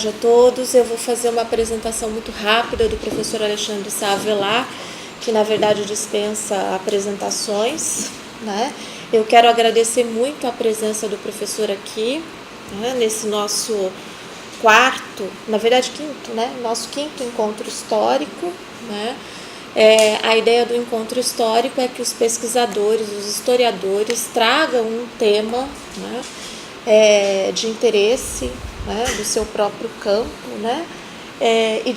tarde a todos. Eu vou fazer uma apresentação muito rápida do professor Alexandre Sá Avelar, que na verdade dispensa apresentações, né? Eu quero agradecer muito a presença do professor aqui, né, nesse nosso quarto, na verdade quinto, né? Nosso quinto encontro histórico, né? A ideia do encontro histórico é que os pesquisadores, os historiadores tragam um tema, né, de interesse, né, do seu próprio campo, né, e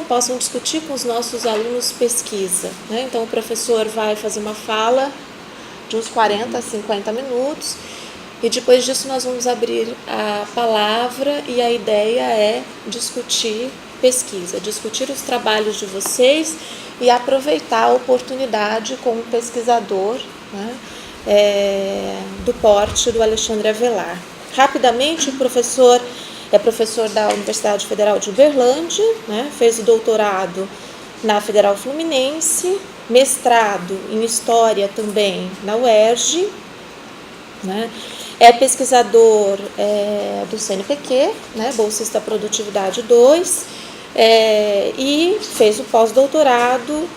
possam discutir com os nossos alunos pesquisa, né? Então o professor vai fazer uma fala de uns 40 a 50 minutos e depois disso nós vamos abrir a palavra e a ideia é discutir pesquisa, discutir os trabalhos de vocês e aproveitar a oportunidade com um pesquisador, né, do porte do Alexandre Avelar. Rapidamente, o professor é professor da Universidade Federal de Uberlândia, né, fez o doutorado na Federal Fluminense, mestrado em História também na UERJ, né, é pesquisador do CNPq, né, bolsista Produtividade 2, e fez o pós-doutorado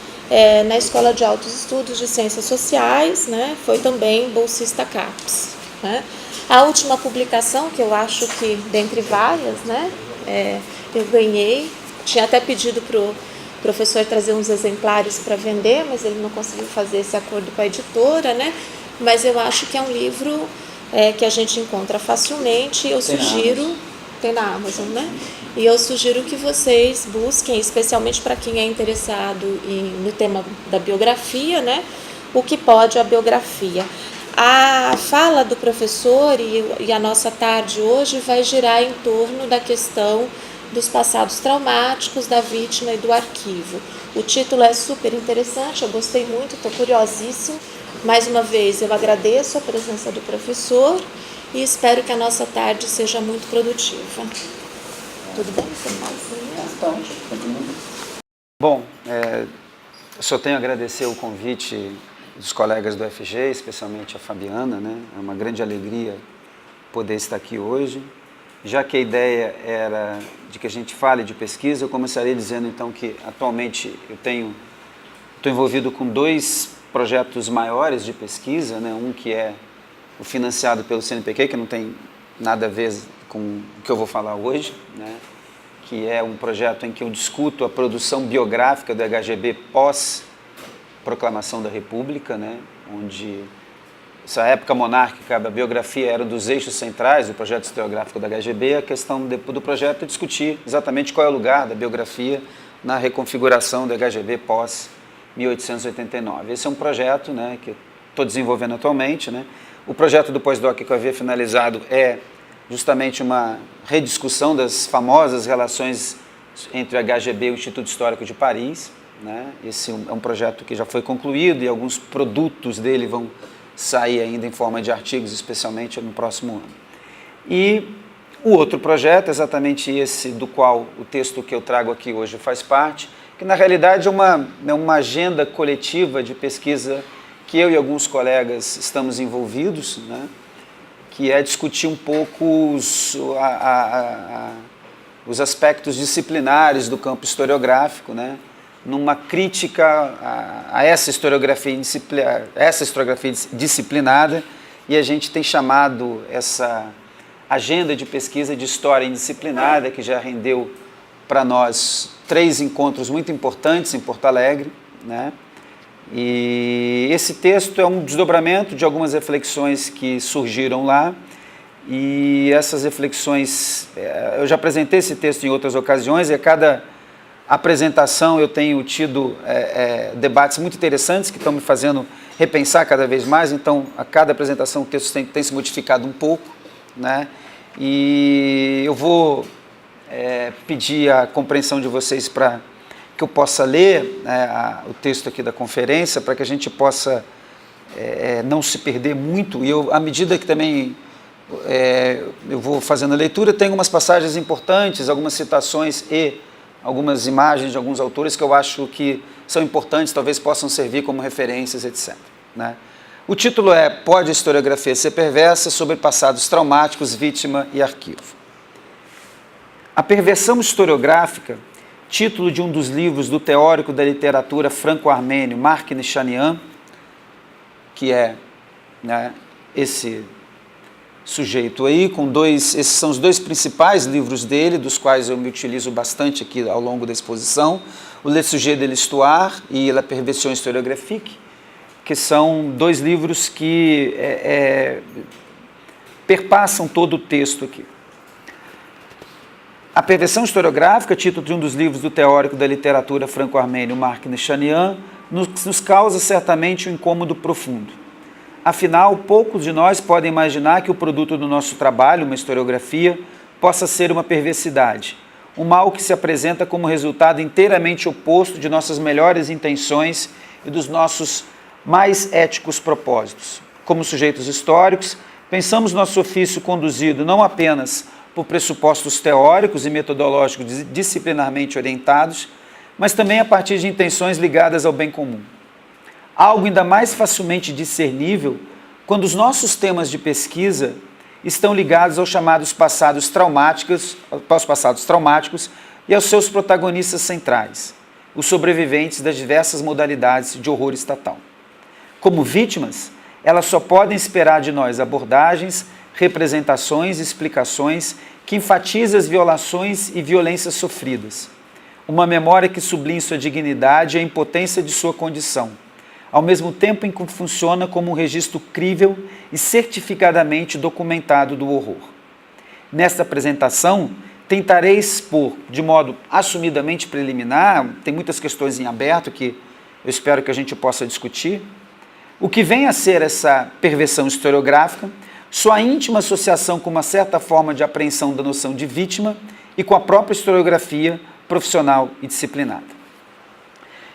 na Escola de Altos Estudos de Ciências Sociais, né, foi também bolsista CAPES, né. A última publicação, que eu acho que, dentre várias, né, eu ganhei, tinha até pedido para o professor trazer uns exemplares para vender, mas ele não conseguiu fazer esse acordo com a editora, né, mas eu acho que é um livro que a gente encontra facilmente, eu sugiro, tem na Amazon, né, e eu sugiro que vocês busquem, especialmente para quem é interessado no tema da biografia, né, o que pode a biografia. A fala do professor e a nossa tarde hoje vai girar em torno da questão dos passados traumáticos da vítima e do arquivo. O título é super interessante, eu gostei muito, estou curiosíssimo. Mais uma vez, eu agradeço a presença do professor e espero que a nossa tarde seja muito produtiva. Tudo bem? Bom, eu só tenho a agradecer o convite dos colegas do FG, especialmente a Fabiana, né? É uma grande alegria poder estar aqui hoje. Já que a ideia era de que a gente fale de pesquisa, eu começaria dizendo então que atualmente eu estou envolvido com 2 projetos maiores de pesquisa, né? Um que é o financiado pelo CNPq, que não tem nada a ver com o que eu vou falar hoje, né? Que é um projeto em que eu discuto a produção biográfica do HGB pós-proclamação da República, né? Onde essa época monárquica, a biografia era um dos eixos centrais do projeto historiográfico da HGB. A questão do projeto é discutir exatamente qual é o lugar da biografia na reconfiguração do HGB pós-1889. Esse é um projeto, né, que eu estou desenvolvendo atualmente, né? O projeto do pós-doc que eu havia finalizado é justamente uma rediscussão das famosas relações entre o HGB e o Instituto Histórico de Paris, né? Esse é um projeto que já foi concluído e alguns produtos dele vão sair ainda em forma de artigos, especialmente no próximo ano. E o outro projeto, exatamente esse do qual o texto que eu trago aqui hoje faz parte, que na realidade é uma agenda coletiva de pesquisa que eu e alguns colegas estamos envolvidos, né? Que é discutir um pouco os aspectos disciplinares do campo historiográfico, né? Numa crítica a essa historiografia disciplinada, e a gente tem chamado essa agenda de pesquisa de história indisciplinada, que já rendeu para nós 3 encontros muito importantes em Porto Alegre, né? E esse texto é um desdobramento de algumas reflexões que surgiram lá, e essas reflexões, eu já apresentei esse texto em outras ocasiões, e a cada apresentação eu tenho tido debates muito interessantes que estão me fazendo repensar cada vez mais. Então, a cada apresentação o texto tem se modificado um pouco, né? E eu vou pedir a compreensão de vocês para que eu possa ler o texto aqui da conferência, para que a gente possa não se perder muito. E à medida que também eu vou fazendo a leitura, tem algumas passagens importantes, algumas citações e algumas imagens de alguns autores que eu acho que são importantes, talvez possam servir como referências, etc., né? O título é Pode a Historiografia Ser Perversa? Sobre passados traumáticos, vítima e arquivo. A Perversão Historiográfica, título de um dos livros do teórico da literatura franco-armênio Mark Nishanian, que é, né, esse sujeito aí, esses são os dois principais livros dele, dos quais eu me utilizo bastante aqui ao longo da exposição, o Le Sujet de l'Histoire e La Perversion Historiographique, que são dois livros que perpassam todo o texto aqui. A Perversão Historiográfica, título de um dos livros do teórico da literatura franco-armênio Mark Nishanian, nos causa certamente um incômodo profundo. Afinal, poucos de nós podem imaginar que o produto do nosso trabalho, uma historiografia, possa ser uma perversidade, um mal que se apresenta como resultado inteiramente oposto de nossas melhores intenções e dos nossos mais éticos propósitos. Como sujeitos históricos, pensamos nosso ofício conduzido não apenas por pressupostos teóricos e metodológicos disciplinarmente orientados, mas também a partir de intenções ligadas ao bem comum. Algo ainda mais facilmente discernível quando os nossos temas de pesquisa estão ligados aos chamados passados traumáticos e aos seus protagonistas centrais, os sobreviventes das diversas modalidades de horror estatal. Como vítimas, elas só podem esperar de nós abordagens, representações e explicações que enfatizem as violações e violências sofridas, uma memória que sublime sua dignidade e a impotência de sua condição, ao mesmo tempo em que funciona como um registro crível e certificadamente documentado do horror. Nesta apresentação, tentarei expor, de modo assumidamente preliminar, tem muitas questões em aberto que eu espero que a gente possa discutir, o que vem a ser essa perversão historiográfica, sua íntima associação com uma certa forma de apreensão da noção de vítima e com a própria historiografia profissional e disciplinada.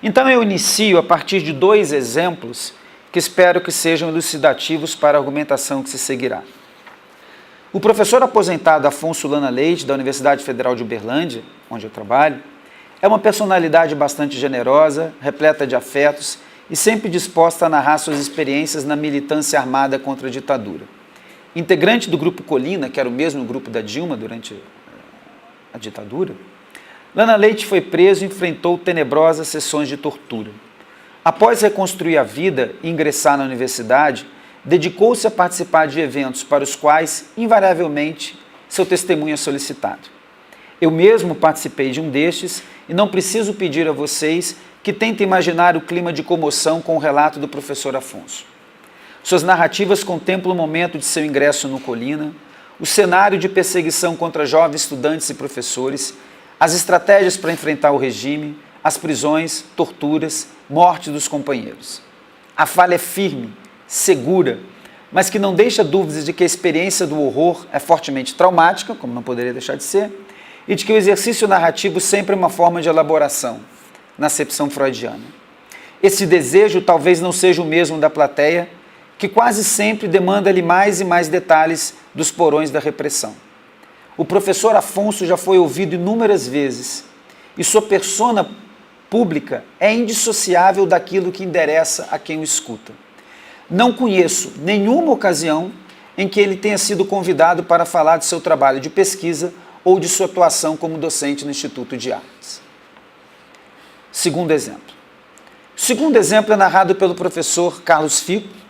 Então eu inicio a partir de dois exemplos que espero que sejam elucidativos para a argumentação que se seguirá. O professor aposentado Afonso Lana Leite, da Universidade Federal de Uberlândia, onde eu trabalho, é uma personalidade bastante generosa, repleta de afetos e sempre disposta a narrar suas experiências na militância armada contra a ditadura. Integrante do Grupo Colina, que era o mesmo grupo da Dilma durante a ditadura, Lana Leite foi preso e enfrentou tenebrosas sessões de tortura. Após reconstruir a vida e ingressar na universidade, dedicou-se a participar de eventos para os quais, invariavelmente, seu testemunho é solicitado. Eu mesmo participei de um destes e não preciso pedir a vocês que tentem imaginar o clima de comoção com o relato do professor Afonso. Suas narrativas contemplam o momento de seu ingresso no Colina, o cenário de perseguição contra jovens estudantes e professores, as estratégias para enfrentar o regime, as prisões, torturas, morte dos companheiros. A fala é firme, segura, mas que não deixa dúvidas de que a experiência do horror é fortemente traumática, como não poderia deixar de ser, e de que o exercício narrativo sempre é uma forma de elaboração, na acepção freudiana. Esse desejo talvez não seja o mesmo da plateia, que quase sempre demanda-lhe mais e mais detalhes dos porões da repressão. O professor Afonso já foi ouvido inúmeras vezes e sua persona pública é indissociável daquilo que endereça a quem o escuta. Não conheço nenhuma ocasião em que ele tenha sido convidado para falar de seu trabalho de pesquisa ou de sua atuação como docente no Instituto de Artes. Segundo exemplo. O segundo exemplo é narrado pelo professor Carlos Fico,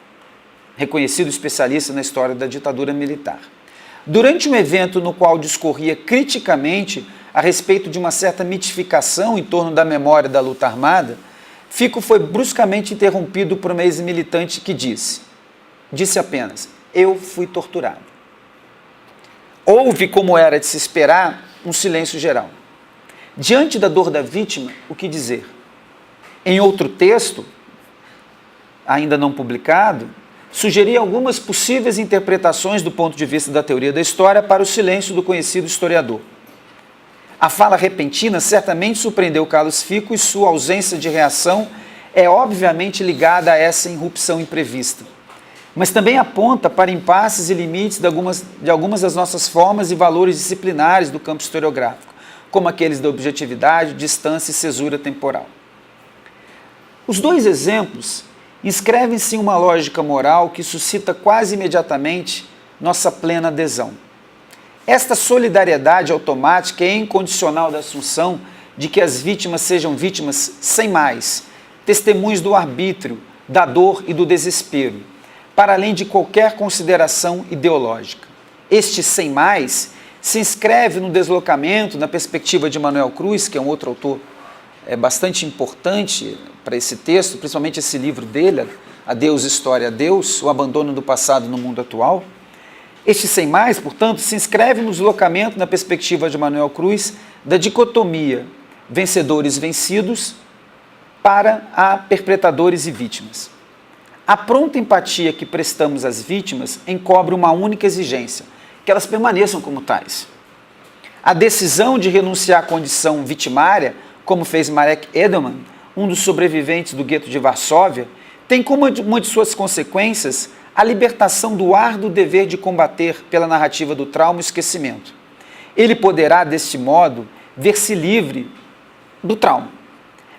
reconhecido especialista na história da ditadura militar. Durante um evento no qual discorria criticamente a respeito de uma certa mitificação em torno da memória da luta armada, Fico foi bruscamente interrompido por uma ex-militante que disse apenas, eu fui torturado. Houve, como era de se esperar, um silêncio geral. Diante da dor da vítima, o que dizer? Em outro texto, ainda não publicado, sugeri algumas possíveis interpretações do ponto de vista da teoria da história para o silêncio do conhecido historiador. A fala repentina certamente surpreendeu Carlos Fico e sua ausência de reação é obviamente ligada a essa irrupção imprevista. Mas também aponta para impasses e limites de algumas das nossas formas e valores disciplinares do campo historiográfico, como aqueles da objetividade, distância e cesura temporal. Os dois exemplos inscrevem-se em uma lógica moral que suscita quase imediatamente nossa plena adesão. Esta solidariedade automática e incondicional da assunção de que as vítimas sejam vítimas sem mais, testemunhos do arbítrio, da dor e do desespero, para além de qualquer consideração ideológica. Este sem mais se inscreve no deslocamento, na perspectiva de Manuel Cruz, que é um outro autor bastante importante para esse texto, principalmente esse livro dele, Adeus, História, Adeus, o abandono do passado no mundo atual. Este sem mais, portanto, se inscreve no deslocamento, na perspectiva de Manuel Cruz, da dicotomia vencedores-vencidos para a perpetradores e vítimas. A pronta empatia que prestamos às vítimas encobre uma única exigência, que elas permaneçam como tais. A decisão de renunciar à condição vitimária, como fez Marek Edelman, um dos sobreviventes do gueto de Varsóvia, tem como uma de suas consequências a libertação do árduo dever de combater pela narrativa do trauma e esquecimento. Ele poderá, deste modo, ver-se livre do trauma.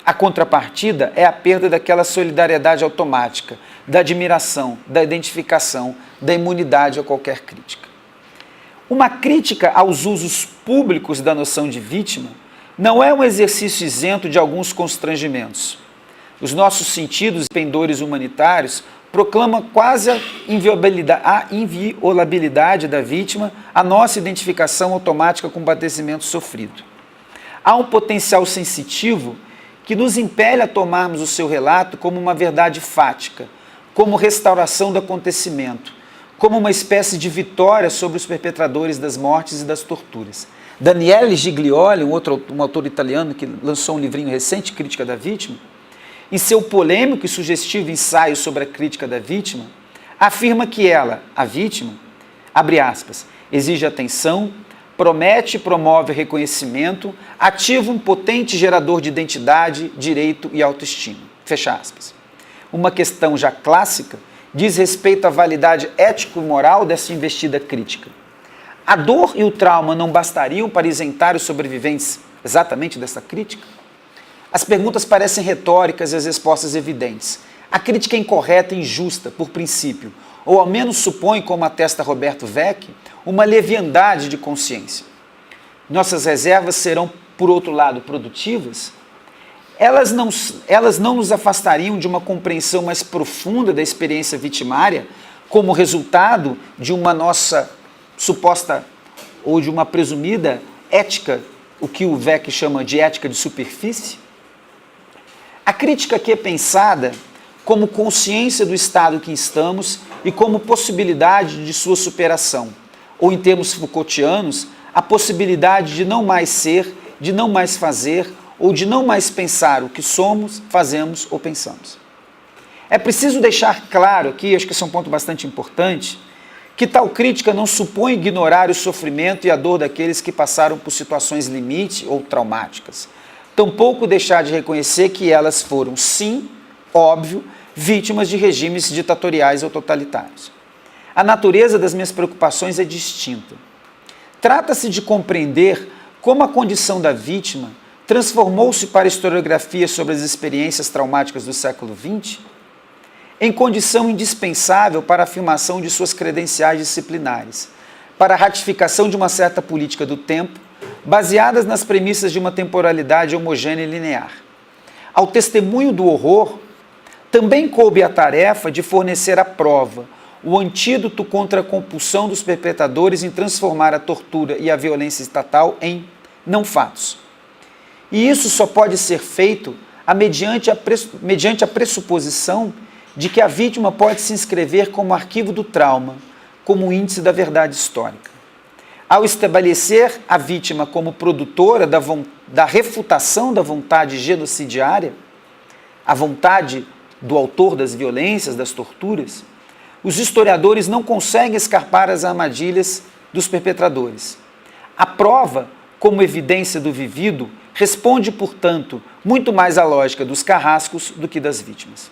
A contrapartida é a perda daquela solidariedade automática, da admiração, da identificação, da imunidade a qualquer crítica. Uma crítica aos usos públicos da noção de vítima não é um exercício isento de alguns constrangimentos. Os nossos sentidos e pendores humanitários proclamam quase a inviolabilidade da vítima, a nossa identificação automática com o padecimento sofrido. Há um potencial sensitivo que nos impele a tomarmos o seu relato como uma verdade fática, como restauração do acontecimento, como uma espécie de vitória sobre os perpetradores das mortes e das torturas. Daniele Giglioli, um autor italiano que lançou um livrinho recente, Crítica da Vítima, em seu polêmico e sugestivo ensaio sobre a crítica da vítima, afirma que ela, a vítima, abre aspas, exige atenção, promete e promove reconhecimento, ativa um potente gerador de identidade, direito e autoestima. Fecha aspas. Uma questão já clássica diz respeito à validade ético-moral dessa investida crítica. A dor e o trauma não bastariam para isentar os sobreviventes exatamente dessa crítica? As perguntas parecem retóricas e as respostas evidentes. A crítica é incorreta e injusta, por princípio, ou ao menos supõe, como atesta Roberto Vecchi, uma leviandade de consciência. Nossas reservas serão, por outro lado, produtivas? Elas não nos afastariam de uma compreensão mais profunda da experiência vitimária como resultado de uma nossa suposta ou de uma presumida ética, o que o Vecchi chama de ética de superfície? A crítica aqui é pensada como consciência do estado que estamos e como possibilidade de sua superação, ou em termos Foucaultianos, a possibilidade de não mais ser, de não mais fazer, ou de não mais pensar o que somos, fazemos ou pensamos. É preciso deixar claro aqui, acho que esse é um ponto bastante importante, que tal crítica não supõe ignorar o sofrimento e a dor daqueles que passaram por situações limite ou traumáticas. Tampouco deixar de reconhecer que elas foram, sim, óbvio, vítimas de regimes ditatoriais ou totalitários. A natureza das minhas preocupações é distinta. Trata-se de compreender como a condição da vítima transformou-se para a historiografia sobre as experiências traumáticas do século XX em condição indispensável para a afirmação de suas credenciais disciplinares, para a ratificação de uma certa política do tempo, baseadas nas premissas de uma temporalidade homogênea e linear. Ao testemunho do horror, também coube a tarefa de fornecer a prova, o antídoto contra a compulsão dos perpetradores em transformar a tortura e a violência estatal em não fatos. E isso só pode ser feito mediante a pressuposição de que a vítima pode se inscrever como arquivo do trauma, como índice da verdade histórica. Ao estabelecer a vítima como produtora da refutação da vontade genocidiária, a vontade do autor das violências, das torturas, os historiadores não conseguem escapar às armadilhas dos perpetradores. A prova, como evidência do vivido, responde, portanto, muito mais à lógica dos carrascos do que das vítimas.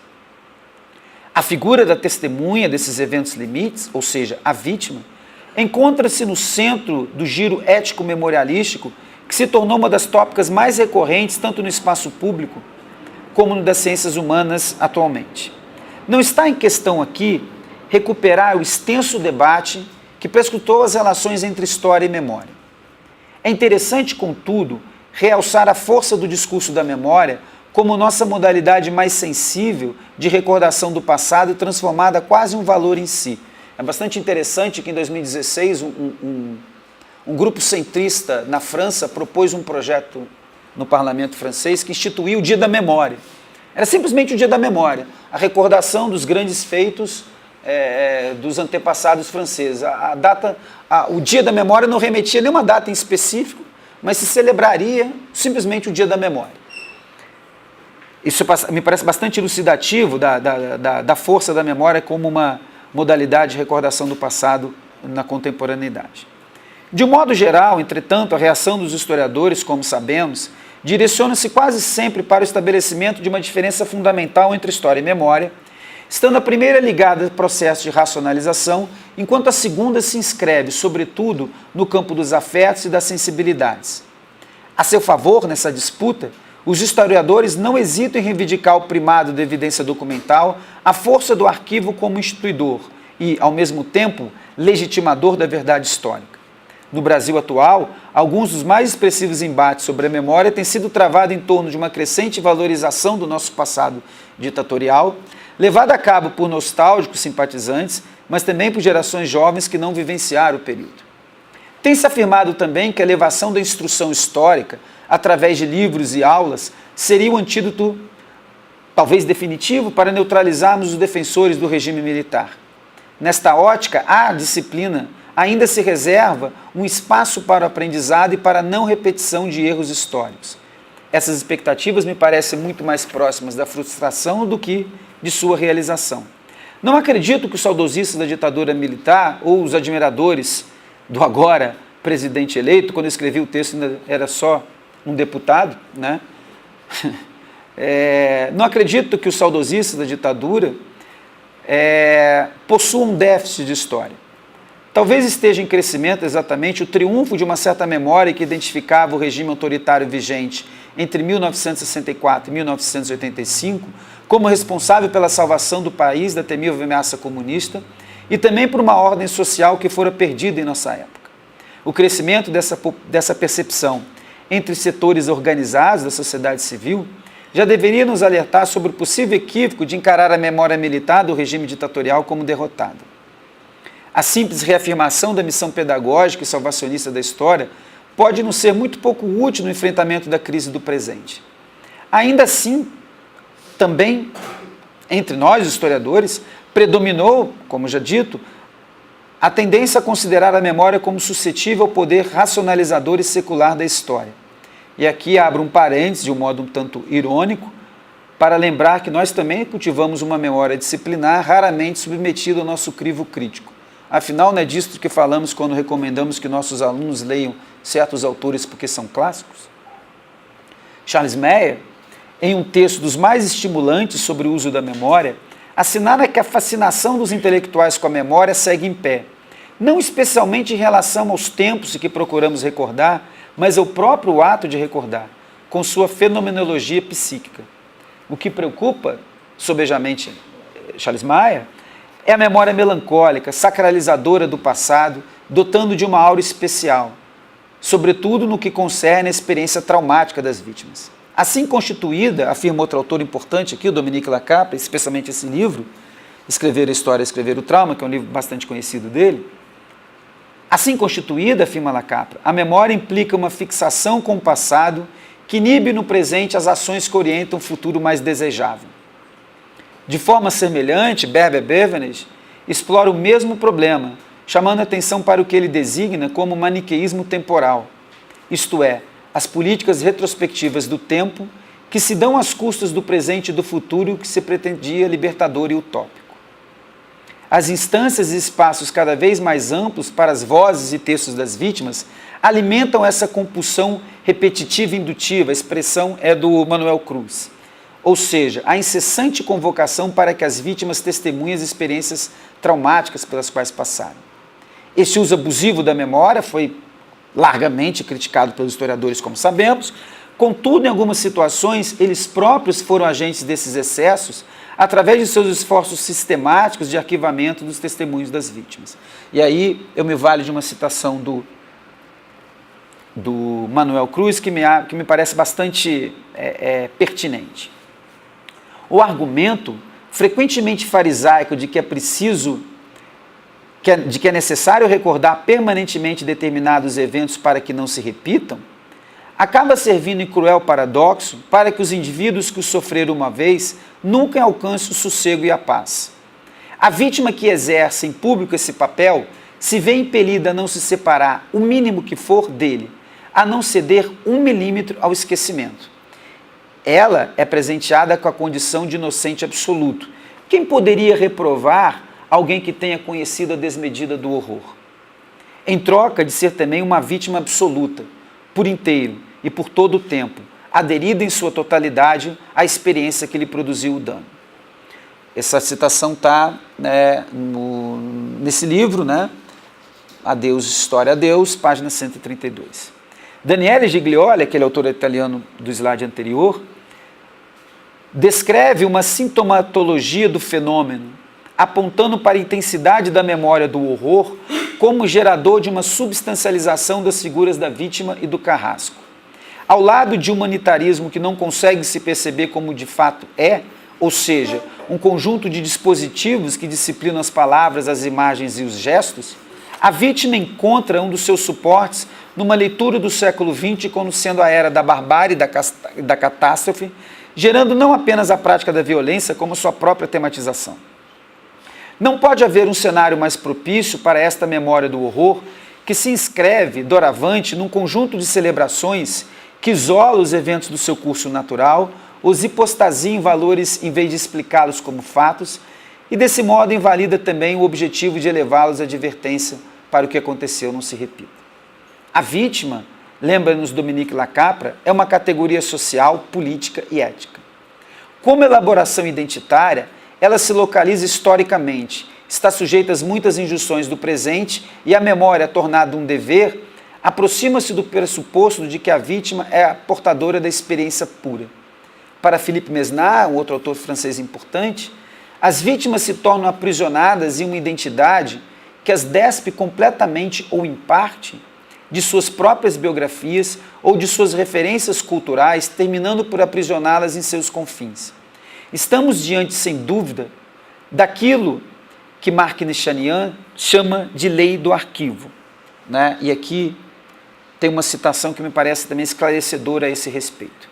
A figura da testemunha desses eventos limites, ou seja, a vítima, encontra-se no centro do giro ético-memorialístico que se tornou uma das tópicas mais recorrentes tanto no espaço público como no das ciências humanas atualmente. Não está em questão aqui recuperar o extenso debate que perscrutou as relações entre história e memória. É interessante, contudo, realçar a força do discurso da memória como nossa modalidade mais sensível de recordação do passado, transformada quase em um valor em si. É bastante interessante que em 2016 um grupo centrista na França propôs um projeto no parlamento francês que instituiu o Dia da Memória. Era simplesmente o Dia da Memória, a recordação dos grandes feitos dos antepassados franceses. O Dia da Memória não remetia a nenhuma data em específico, mas se celebraria simplesmente o Dia da Memória. Isso me parece bastante elucidativo da força da memória como uma modalidade de recordação do passado na contemporaneidade. De um modo geral, entretanto, a reação dos historiadores, como sabemos, direciona-se quase sempre para o estabelecimento de uma diferença fundamental entre história e memória, estando a primeira ligada ao processo de racionalização, enquanto a segunda se inscreve, sobretudo, no campo dos afetos e das sensibilidades. A seu favor, nessa disputa, os historiadores não hesitam em reivindicar o primado da evidência documental, a força do arquivo como instituidor e, ao mesmo tempo, legitimador da verdade histórica. No Brasil atual, alguns dos mais expressivos embates sobre a memória têm sido travados em torno de uma crescente valorização do nosso passado ditatorial, levada a cabo por nostálgicos simpatizantes, mas também por gerações jovens que não vivenciaram o período. Tem-se afirmado também que a elevação da instrução histórica, através de livros e aulas, seria o antídoto, talvez definitivo, para neutralizarmos os defensores do regime militar. Nesta ótica, a disciplina ainda se reserva um espaço para o aprendizado e para a não repetição de erros históricos. Essas expectativas me parecem muito mais próximas da frustração do que de sua realização. Não acredito que os saudosistas da ditadura militar ou os admiradores do agora presidente eleito, quando eu escrevi o texto ainda era só um deputado, né? Não acredito que os saudosistas da ditadura possuam um déficit de história. Talvez esteja em crescimento exatamente o triunfo de uma certa memória que identificava o regime autoritário vigente entre 1964 e 1985 como responsável pela salvação do país da temível ameaça comunista e também por uma ordem social que fora perdida em nossa época. O crescimento dessa percepção entre setores organizados da sociedade civil já deveria nos alertar sobre o possível equívoco de encarar a memória militar do regime ditatorial como derrotada. A simples reafirmação da missão pedagógica e salvacionista da história pode nos ser muito pouco útil no enfrentamento da crise do presente. Ainda assim, também, entre nós, historiadores, predominou, como já dito, a tendência a considerar a memória como suscetível ao poder racionalizador e secular da história. E aqui abro um parênteses, de um modo um tanto irônico, para lembrar que nós também cultivamos uma memória disciplinar raramente submetida ao nosso crivo crítico. Afinal, não é disso que falamos quando recomendamos que nossos alunos leiam certos autores porque são clássicos? Charles Meier, em um texto dos mais estimulantes sobre o uso da memória, assinala que a fascinação dos intelectuais com a memória segue em pé, não especialmente em relação aos tempos que procuramos recordar, mas ao próprio ato de recordar, com sua fenomenologia psíquica. O que preocupa, sobejamente, Charles Meier, é a memória melancólica, sacralizadora do passado, dotando de uma aura especial, sobretudo no que concerne a experiência traumática das vítimas. Assim constituída, afirma outro autor importante aqui, o Dominique Lacapra, especialmente esse livro, Escrever a História, Escrever o Trauma, que é um livro bastante conhecido dele. Assim constituída, afirma Lacapra, a memória implica uma fixação com o passado que inibe no presente as ações que orientam o futuro mais desejável. De forma semelhante, Berber Beveridge explora o mesmo problema, chamando a atenção para o que ele designa como maniqueísmo temporal, isto é, as políticas retrospectivas do tempo que se dão às custas do presente e do futuro que se pretendia libertador e utópico. As instâncias e espaços cada vez mais amplos para as vozes e textos das vítimas alimentam essa compulsão repetitiva e indutiva, a expressão é do Manuel Cruz. Ou seja, a incessante convocação para que as vítimas testemunhem as experiências traumáticas pelas quais passaram. Esse uso abusivo da memória foi largamente criticado pelos historiadores, como sabemos, contudo, em algumas situações, eles próprios foram agentes desses excessos, através de seus esforços sistemáticos de arquivamento dos testemunhos das vítimas. E aí eu me valho de uma citação do Manuel Cruz, que me parece bastante pertinente. O argumento frequentemente farisaico de que é necessário recordar permanentemente determinados eventos para que não se repitam, acaba servindo em cruel paradoxo para que os indivíduos que o sofreram uma vez nunca alcancem o sossego e a paz. A vítima que exerce em público esse papel se vê impelida a não se separar o mínimo que for dele, a não ceder 1 milímetro ao esquecimento. Ela é presenteada com a condição de inocente absoluto. Quem poderia reprovar alguém que tenha conhecido a desmedida do horror? Em troca de ser também uma vítima absoluta, por inteiro e por todo o tempo, aderida em sua totalidade à experiência que lhe produziu o dano. Essa citação está nesse livro, Adeus, História a Deus, página 132. Daniele Giglioli, aquele autor italiano do slide anterior, descreve uma sintomatologia do fenômeno, apontando para a intensidade da memória do horror como gerador de uma substancialização das figuras da vítima e do carrasco. Ao lado de um humanitarismo que não consegue se perceber como de fato é, ou seja, um conjunto de dispositivos que disciplinam as palavras, as imagens e os gestos, a vítima encontra um dos seus suportes numa leitura do século XX como sendo a era da barbárie e da catástrofe, gerando não apenas a prática da violência, como sua própria tematização. Não pode haver um cenário mais propício para esta memória do horror que se inscreve, doravante, num conjunto de celebrações que isola os eventos do seu curso natural, os hipostasia em valores em vez de explicá-los como fatos, e desse modo invalida também o objetivo de elevá-los à advertência para o que aconteceu não se repita. A vítima, lembra-nos Dominique Lacapra, é uma categoria social, política e ética. Como elaboração identitária, ela se localiza historicamente, está sujeita às muitas injunções do presente e a memória, tornada um dever, aproxima-se do pressuposto de que a vítima é a portadora da experiência pura. Para Philippe Mesnard, um outro autor francês importante, as vítimas se tornam aprisionadas em uma identidade que as despe completamente ou em parte de suas próprias biografias ou de suas referências culturais, terminando por aprisioná-las em seus confins. Estamos diante, sem dúvida, daquilo que Marc Nichanian chama de lei do arquivo. E aqui tem uma citação que me parece também esclarecedora a esse respeito.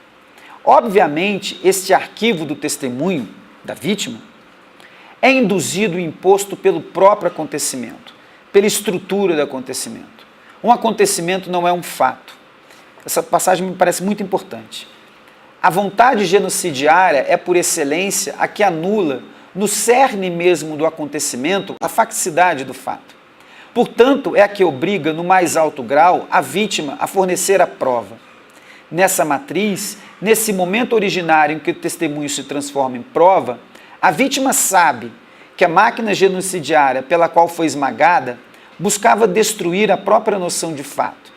Obviamente, este arquivo do testemunho da vítima é induzido e imposto pelo próprio acontecimento, pela estrutura do acontecimento. Um acontecimento não é um fato. Essa passagem me parece muito importante. A vontade genocidiária é, por excelência, a que anula, no cerne mesmo do acontecimento, a facticidade do fato. Portanto, é a que obriga, no mais alto grau, a vítima a fornecer a prova. Nessa matriz, nesse momento originário em que o testemunho se transforma em prova, a vítima sabe que a máquina genocidiária pela qual foi esmagada buscava destruir a própria noção de fato.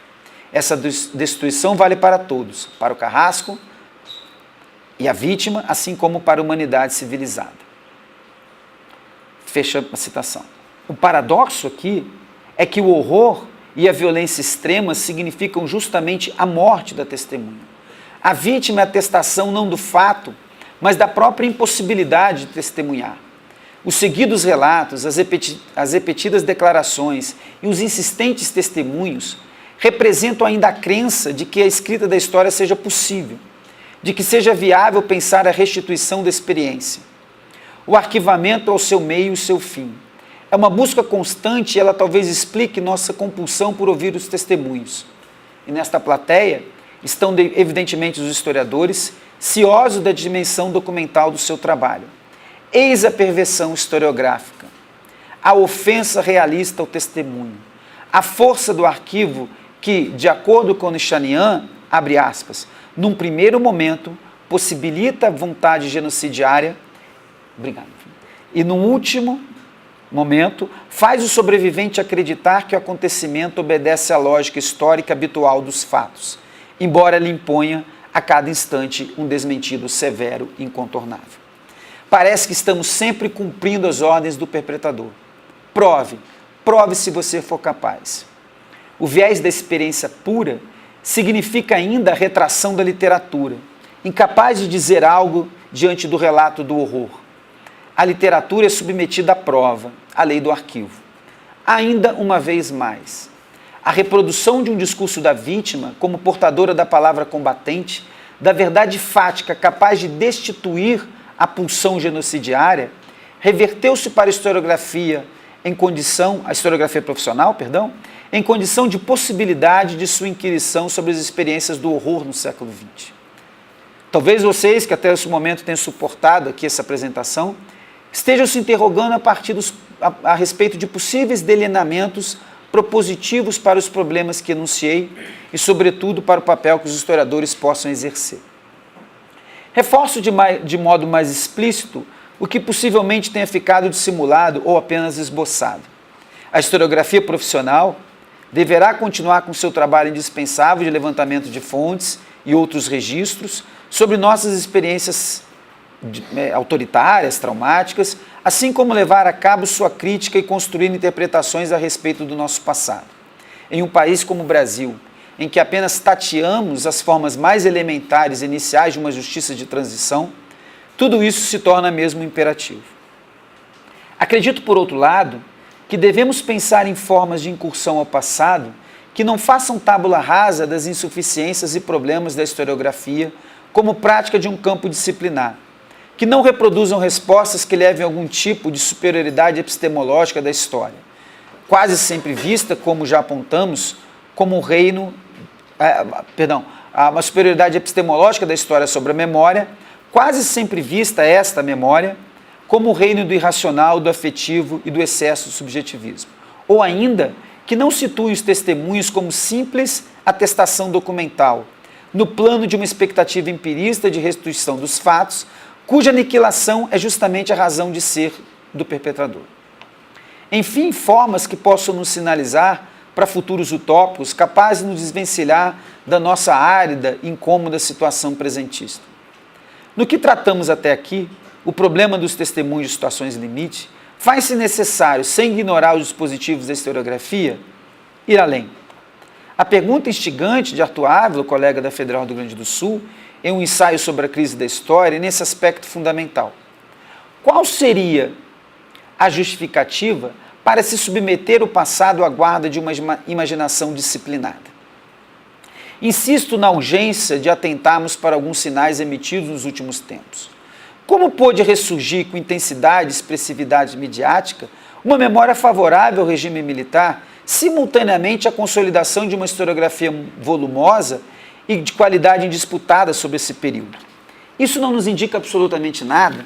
Essa destruição vale para todos, para o carrasco e a vítima, assim como para a humanidade civilizada. Fecha a citação. O paradoxo aqui é que o horror e a violência extrema significam justamente a morte da testemunha. A vítima é a atestação não do fato, mas da própria impossibilidade de testemunhar. Os seguidos relatos, as repetidas declarações e os insistentes testemunhos representam ainda a crença de que a escrita da história seja possível, de que seja viável pensar a restituição da experiência. O arquivamento é o seu meio e o seu fim. É uma busca constante e ela talvez explique nossa compulsão por ouvir os testemunhos. E nesta plateia estão evidentemente os historiadores, ciosos da dimensão documental do seu trabalho. Eis a perversão historiográfica, a ofensa realista ao testemunho, a força do arquivo que, de acordo com Nichanian, abre aspas, num primeiro momento, possibilita a vontade genocidiária, e num último momento, faz o sobrevivente acreditar que o acontecimento obedece à lógica histórica habitual dos fatos, embora lhe imponha a cada instante um desmentido severo e incontornável. parece que estamos sempre cumprindo as ordens do perpetrador. Prove se você for capaz. O viés da experiência pura significa ainda a retração da literatura, incapaz de dizer algo diante do relato do horror. A literatura é submetida à prova, à lei do arquivo. Ainda uma vez mais, a reprodução de um discurso da vítima como portadora da palavra combatente, da verdade fática capaz de destituir a pulsão genocidiária, reverteu-se para a historiografia profissional, em condição de possibilidade de sua inquirição sobre as experiências do horror no século XX. Talvez vocês, que até esse momento tenham suportado aqui essa apresentação, estejam se interrogando a respeito de possíveis delineamentos propositivos para os problemas que enunciei e, sobretudo, para o papel que os historiadores possam exercer. Reforço de modo mais explícito o que possivelmente tenha ficado dissimulado ou apenas esboçado. A historiografia profissional deverá continuar com seu trabalho indispensável de levantamento de fontes e outros registros sobre nossas experiências autoritárias, traumáticas, assim como levar a cabo sua crítica e construir interpretações a respeito do nosso passado. Em um país como o Brasil, em que apenas tateamos as formas mais elementares e iniciais de uma justiça de transição, tudo isso se torna mesmo imperativo. Acredito, por outro lado, que devemos pensar em formas de incursão ao passado que não façam tábula rasa das insuficiências e problemas da historiografia como prática de um campo disciplinar, que não reproduzam respostas que levem a algum tipo de superioridade epistemológica da história, quase sempre vista, como já apontamos, como uma superioridade epistemológica da história sobre a memória, quase sempre vista esta memória como o reino do irracional, do afetivo e do excesso de subjetivismo. Ou ainda, que não situe os testemunhos como simples atestação documental, no plano de uma expectativa empirista de restituição dos fatos, cuja aniquilação é justamente a razão de ser do perpetrador. Enfim, formas que possam nos sinalizar para futuros utópicos capazes de nos desvencilhar da nossa árida e incômoda situação presentista. No que tratamos até aqui, o problema dos testemunhos de situações limite faz-se necessário, sem ignorar os dispositivos da historiografia, ir além. A pergunta instigante de Arthur Ávila, colega da Federal do Rio Grande do Sul, em um ensaio sobre a crise da história, é nesse aspecto fundamental. Qual seria a justificativa para se submeter o passado à guarda de uma imaginação disciplinada? Insisto na urgência de atentarmos para alguns sinais emitidos nos últimos tempos. Como pôde ressurgir com intensidade e expressividade midiática uma memória favorável ao regime militar, simultaneamente à consolidação de uma historiografia volumosa e de qualidade indisputada sobre esse período? Isso não nos indica absolutamente nada?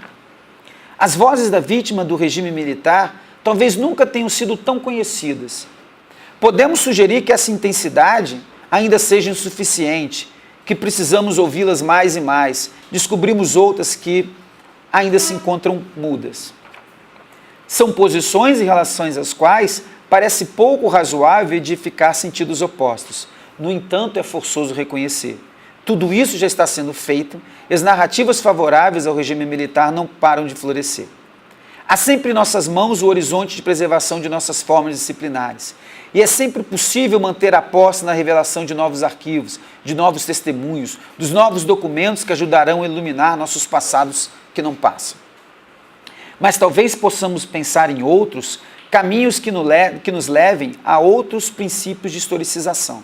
As vozes da vítima do regime militar talvez nunca tenham sido tão conhecidas. Podemos sugerir que essa intensidade ainda seja insuficiente, que precisamos ouvi-las mais e mais. Descobrimos outras que ainda se encontram mudas. São posições em relação às quais parece pouco razoável edificar sentidos opostos. No entanto, é forçoso reconhecer. Tudo isso já está sendo feito e as narrativas favoráveis ao regime militar não param de florescer. Há sempre em nossas mãos o horizonte de preservação de nossas formas disciplinares. E é sempre possível manter a posse na revelação de novos arquivos, de novos testemunhos, dos novos documentos que ajudarão a iluminar nossos passados que não passam. Mas talvez possamos pensar em outros caminhos que nos levem a outros princípios de historicização.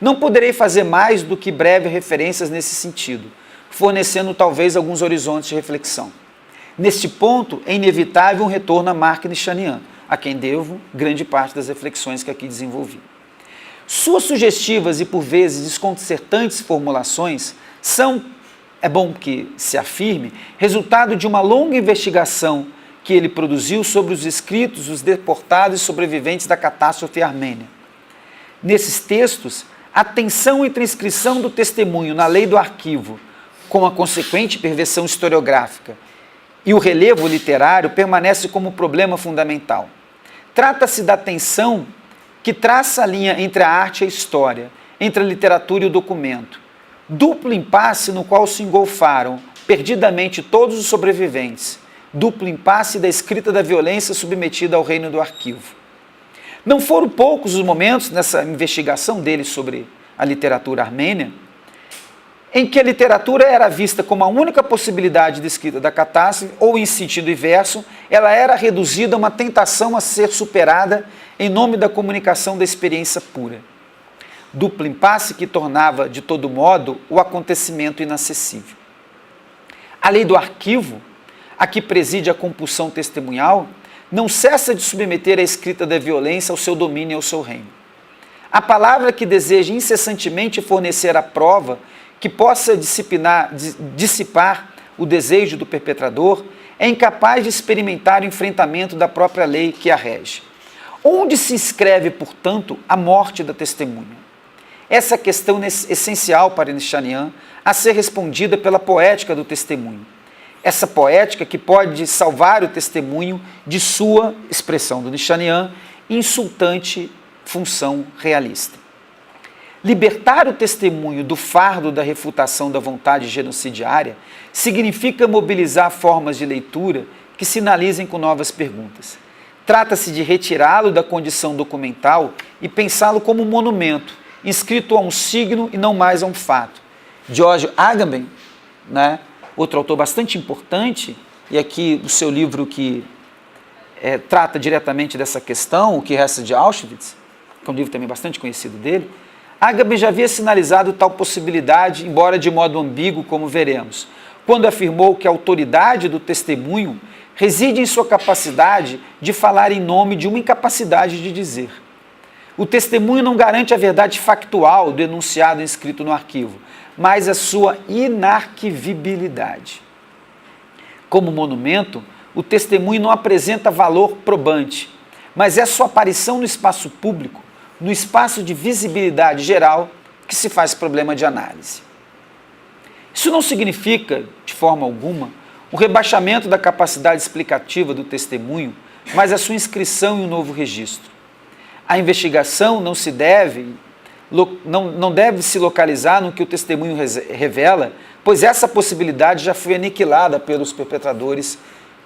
Não poderei fazer mais do que breves referências nesse sentido, fornecendo talvez alguns horizontes de reflexão. Neste ponto, é inevitável um retorno a Mark Nichanian, a quem devo grande parte das reflexões que aqui desenvolvi. Suas sugestivas e, por vezes, desconcertantes formulações são, é bom que se afirme, resultado de uma longa investigação que ele produziu sobre os escritos dos deportados e sobreviventes da catástrofe armênia. Nesses textos, a tensão entre a inscrição do testemunho na lei do arquivo, com a consequente perversão historiográfica, e o relevo literário permanece como problema fundamental. Trata-se da tensão que traça a linha entre a arte e a história, entre a literatura e o documento. Duplo impasse no qual se engolfaram perdidamente todos os sobreviventes, duplo impasse da escrita da violência submetida ao reino do arquivo. Não foram poucos os momentos nessa investigação dele sobre a literatura armênia, em que a literatura era vista como a única possibilidade de escrita da catástrofe, ou em sentido inverso, ela era reduzida a uma tentação a ser superada em nome da comunicação da experiência pura. Duplo impasse que tornava, de todo modo, o acontecimento inacessível. A lei do arquivo, a que preside a compulsão testemunhal, não cessa de submeter a escrita da violência ao seu domínio e ao seu reino. A palavra que deseja incessantemente fornecer a prova que possa dissipar o desejo do perpetrador é incapaz de experimentar o enfrentamento da própria lei que a rege. Onde se inscreve, portanto, a morte da testemunha? Essa questão é essencial para Nishanian a ser respondida pela poética do testemunho. Essa poética que pode salvar o testemunho de sua, expressão do Nishanian, insultante função realista. Libertar o testemunho do fardo da refutação da vontade genocidiária significa mobilizar formas de leitura que sinalizem com novas perguntas. Trata-se de retirá-lo da condição documental e pensá-lo como um monumento, inscrito a um signo e não mais a um fato. George Agamben, outro autor bastante importante, e aqui o seu livro que trata diretamente dessa questão, O que Resta de Auschwitz, que é um livro também bastante conhecido dele, Agamben já havia sinalizado tal possibilidade, embora de modo ambíguo, como veremos, quando afirmou que a autoridade do testemunho reside em sua capacidade de falar em nome de uma incapacidade de dizer. O testemunho não garante a verdade factual do enunciado inscrito no arquivo, mas a sua inarquivibilidade. Como monumento, o testemunho não apresenta valor probante, mas é sua aparição no espaço público, no espaço de visibilidade geral, que se faz problema de análise. Isso não significa, de forma alguma, o rebaixamento da capacidade explicativa do testemunho, mas a sua inscrição em um novo registro. A investigação não deve se localizar no que o testemunho revela, pois essa possibilidade já foi aniquilada pelos perpetradores,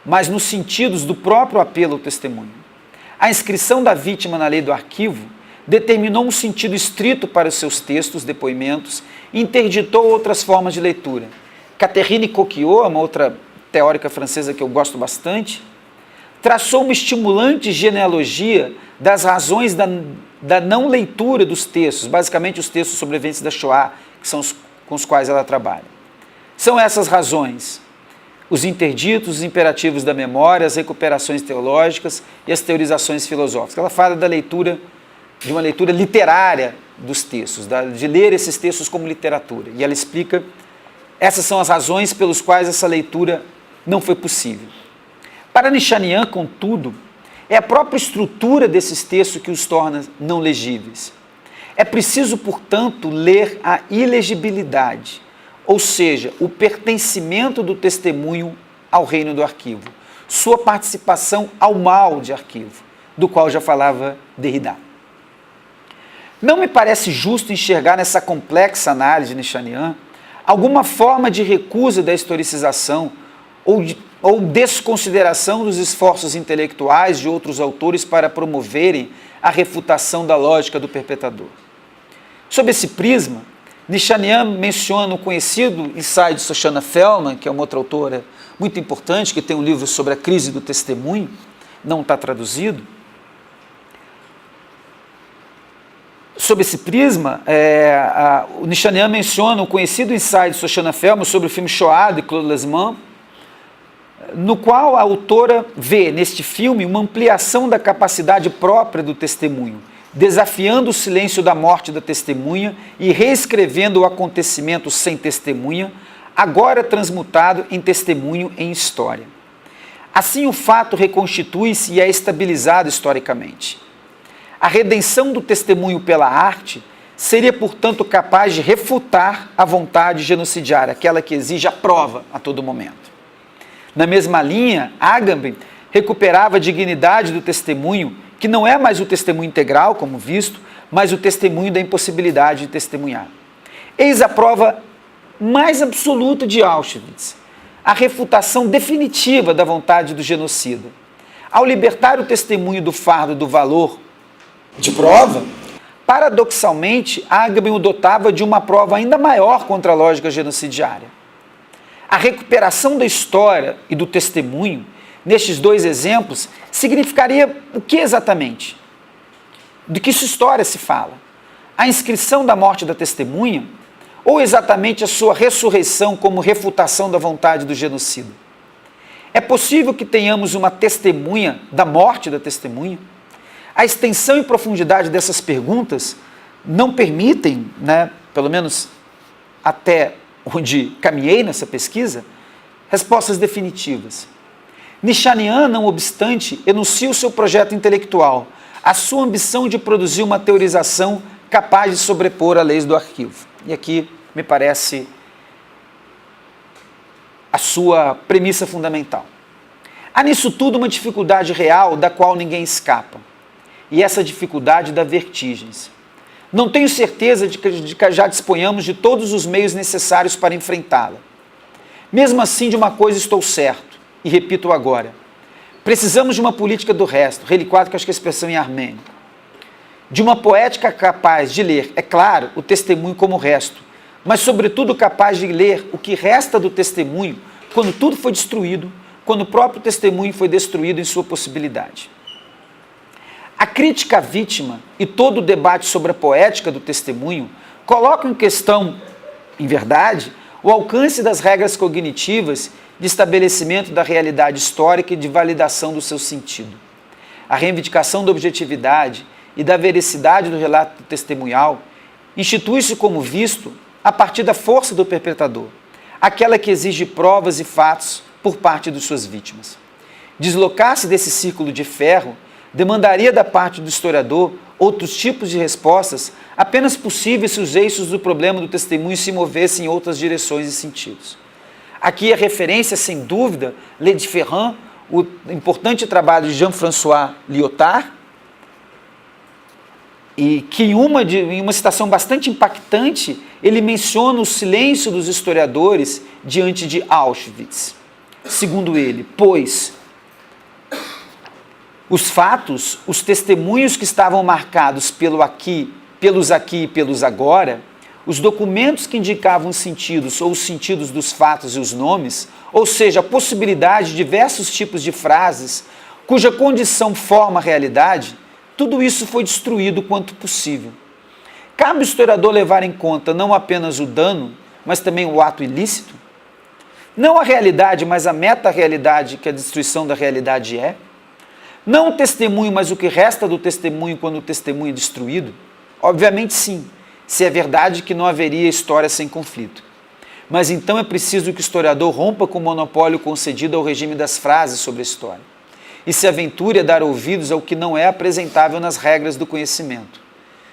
mas nos sentidos do próprio apelo ao testemunho. A inscrição da vítima na lei do arquivo determinou um sentido estrito para os seus textos, depoimentos, e interditou outras formas de leitura. Catherine Coquillot, uma outra teórica francesa que eu gosto bastante, traçou uma estimulante genealogia das razões da não leitura dos textos, basicamente os textos sobreviventes da Shoah, que são com os quais ela trabalha. São essas razões: os interditos, os imperativos da memória, as recuperações teológicas e as teorizações filosóficas. Ela fala da leitura, de uma leitura literária dos textos, de ler esses textos como literatura. E ela explica, essas são as razões pelas quais essa leitura não foi possível. Para Nishanian, contudo, é a própria estrutura desses textos que os torna não legíveis. É preciso, portanto, ler a ilegibilidade, ou seja, o pertencimento do testemunho ao reino do arquivo, sua participação ao mal de arquivo, do qual já falava Derrida. Não me parece justo enxergar nessa complexa análise de Nishanian alguma forma de recusa da historicização ou desconsideração dos esforços intelectuais de outros autores para promoverem a refutação da lógica do perpetrador. Sob esse prisma, Nishanian menciona o conhecido ensaio de Shoshana Feldman, que é uma outra autora muito importante, que tem um livro sobre a crise do testemunho, não está traduzido. Sob esse prisma, o Nishanian menciona o conhecido ensaio de Shoshana Feldman sobre o filme Shoah, de Claude Lesman, no qual a autora vê neste filme uma ampliação da capacidade própria do testemunho, desafiando o silêncio da morte da testemunha e reescrevendo o acontecimento sem testemunha, agora transmutado em testemunho em história. Assim, o fato reconstitui-se e é estabilizado historicamente. A redenção do testemunho pela arte seria, portanto, capaz de refutar a vontade genocidiária, aquela que exige a prova a todo momento. Na mesma linha, Agamben recuperava a dignidade do testemunho, que não é mais o testemunho integral, como visto, mas o testemunho da impossibilidade de testemunhar. Eis a prova mais absoluta de Auschwitz. a refutação definitiva da vontade do genocida. Ao libertar o testemunho do fardo do valor de prova, paradoxalmente, Agamben o dotava de uma prova ainda maior contra a lógica genocidiária. A recuperação da história e do testemunho, nestes dois exemplos, significaria o que exatamente? De que sua história se fala? A inscrição da morte da testemunha ou exatamente a sua ressurreição como refutação da vontade do genocida? É possível que tenhamos uma testemunha da morte da testemunha? A extensão e profundidade dessas perguntas não permitem, pelo menos até onde caminhei nessa pesquisa, respostas definitivas. Nishanian, não obstante, enuncia o seu projeto intelectual, a sua ambição de produzir uma teorização capaz de sobrepor as leis do arquivo. E aqui me parece a sua premissa fundamental. Há nisso tudo uma dificuldade real da qual ninguém escapa. E essa dificuldade dá vertigens. Não tenho certeza de que já disponhamos de todos os meios necessários para enfrentá-la. Mesmo assim, de uma coisa estou certo, e repito agora. Precisamos de uma política do resto, reliquado que acho que é a expressão em armênio. De uma poética capaz de ler, é claro, o testemunho como resto, mas sobretudo capaz de ler o que resta do testemunho quando tudo foi destruído, quando o próprio testemunho foi destruído em sua possibilidade. A crítica à vítima e todo o debate sobre a poética do testemunho colocam em questão, em verdade, o alcance das regras cognitivas de estabelecimento da realidade histórica e de validação do seu sentido. A reivindicação da objetividade e da veracidade do relato testemunhal institui-se como visto a partir da força do perpetrador, aquela que exige provas e fatos por parte de suas vítimas. Deslocar-se desse círculo de ferro demandaria da parte do historiador outros tipos de respostas apenas possíveis se os eixos do problema do testemunho se movessem em outras direções e sentidos. Aqui a referência, sem dúvida, Le Different, o importante trabalho de Jean-François Lyotard, e que em uma citação bastante impactante, ele menciona o silêncio dos historiadores diante de Auschwitz. Segundo ele, pois os fatos, os testemunhos que estavam marcados pelos aqui e pelos agora, os documentos que indicavam os sentidos ou os sentidos dos fatos e os nomes, ou seja, a possibilidade de diversos tipos de frases cuja condição forma a realidade, tudo isso foi destruído quanto possível. Cabe ao historiador levar em conta não apenas o dano, mas também o ato ilícito? Não a realidade, mas a meta-realidade que a destruição da realidade é? Não o testemunho, mas o que resta do testemunho quando o testemunho é destruído? Obviamente sim, se é verdade que não haveria história sem conflito. Mas então é preciso que o historiador rompa com o monopólio concedido ao regime das frases sobre a história e se aventure a dar ouvidos ao que não é apresentável nas regras do conhecimento.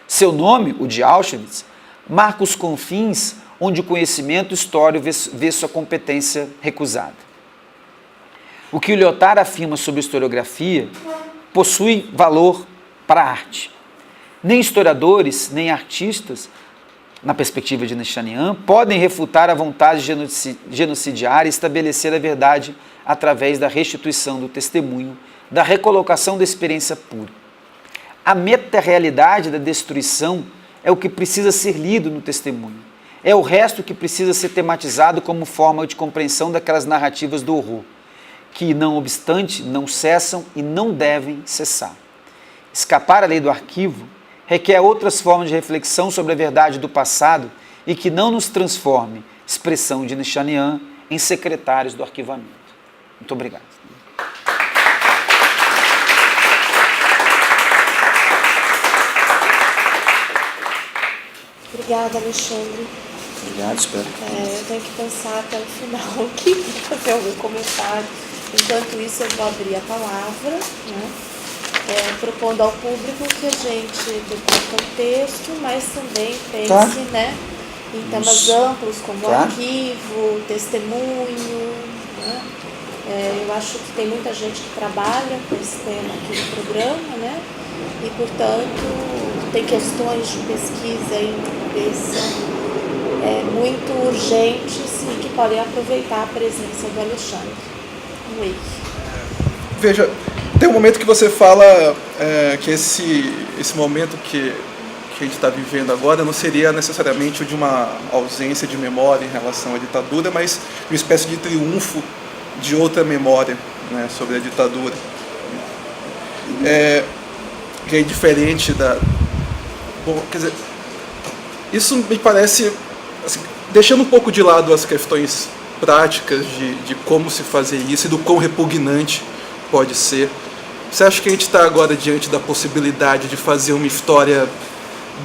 Seu nome, o de Auschwitz, marca os confins onde o conhecimento histórico vê sua competência recusada. O que o Lyotard afirma sobre historiografia possui valor para a arte. Nem historiadores, nem artistas, na perspectiva de Nishanian, podem refutar a vontade genocidiária e estabelecer a verdade através da restituição do testemunho, da recolocação da experiência pura. A meta-realidade da destruição é o que precisa ser lido no testemunho. É o resto que precisa ser tematizado como forma de compreensão daquelas narrativas do horror, que, não obstante, não cessam e não devem cessar. Escapar à lei do arquivo requer outras formas de reflexão sobre a verdade do passado e que não nos transforme, expressão de Nishanian, em secretários do arquivamento. Muito obrigado. Obrigada, Alexandre. Obrigado, espero. Eu tenho que pensar até o final aqui, fazer algum comentário. Enquanto isso, eu vou abrir a palavra, né? Propondo ao público que a gente debata o texto, mas também pense né, em temas amplos como arquivo, testemunho. Né? Eu acho que tem muita gente que trabalha com esse tema aqui no programa, né? E, portanto, tem questões de pesquisa aí na cabeça muito urgentes e que podem aproveitar a presença do Alexandre. Veja, tem um momento que você fala que esse momento que a gente está vivendo agora não seria necessariamente o de uma ausência de memória em relação à ditadura, mas uma espécie de triunfo de outra memória, né, sobre a ditadura. Que é diferente da... Bom, quer dizer, isso me parece, assim, deixando um pouco de lado as questões práticas de como se fazer isso e do quão repugnante pode ser. Você acha que a gente está agora diante da possibilidade de fazer uma história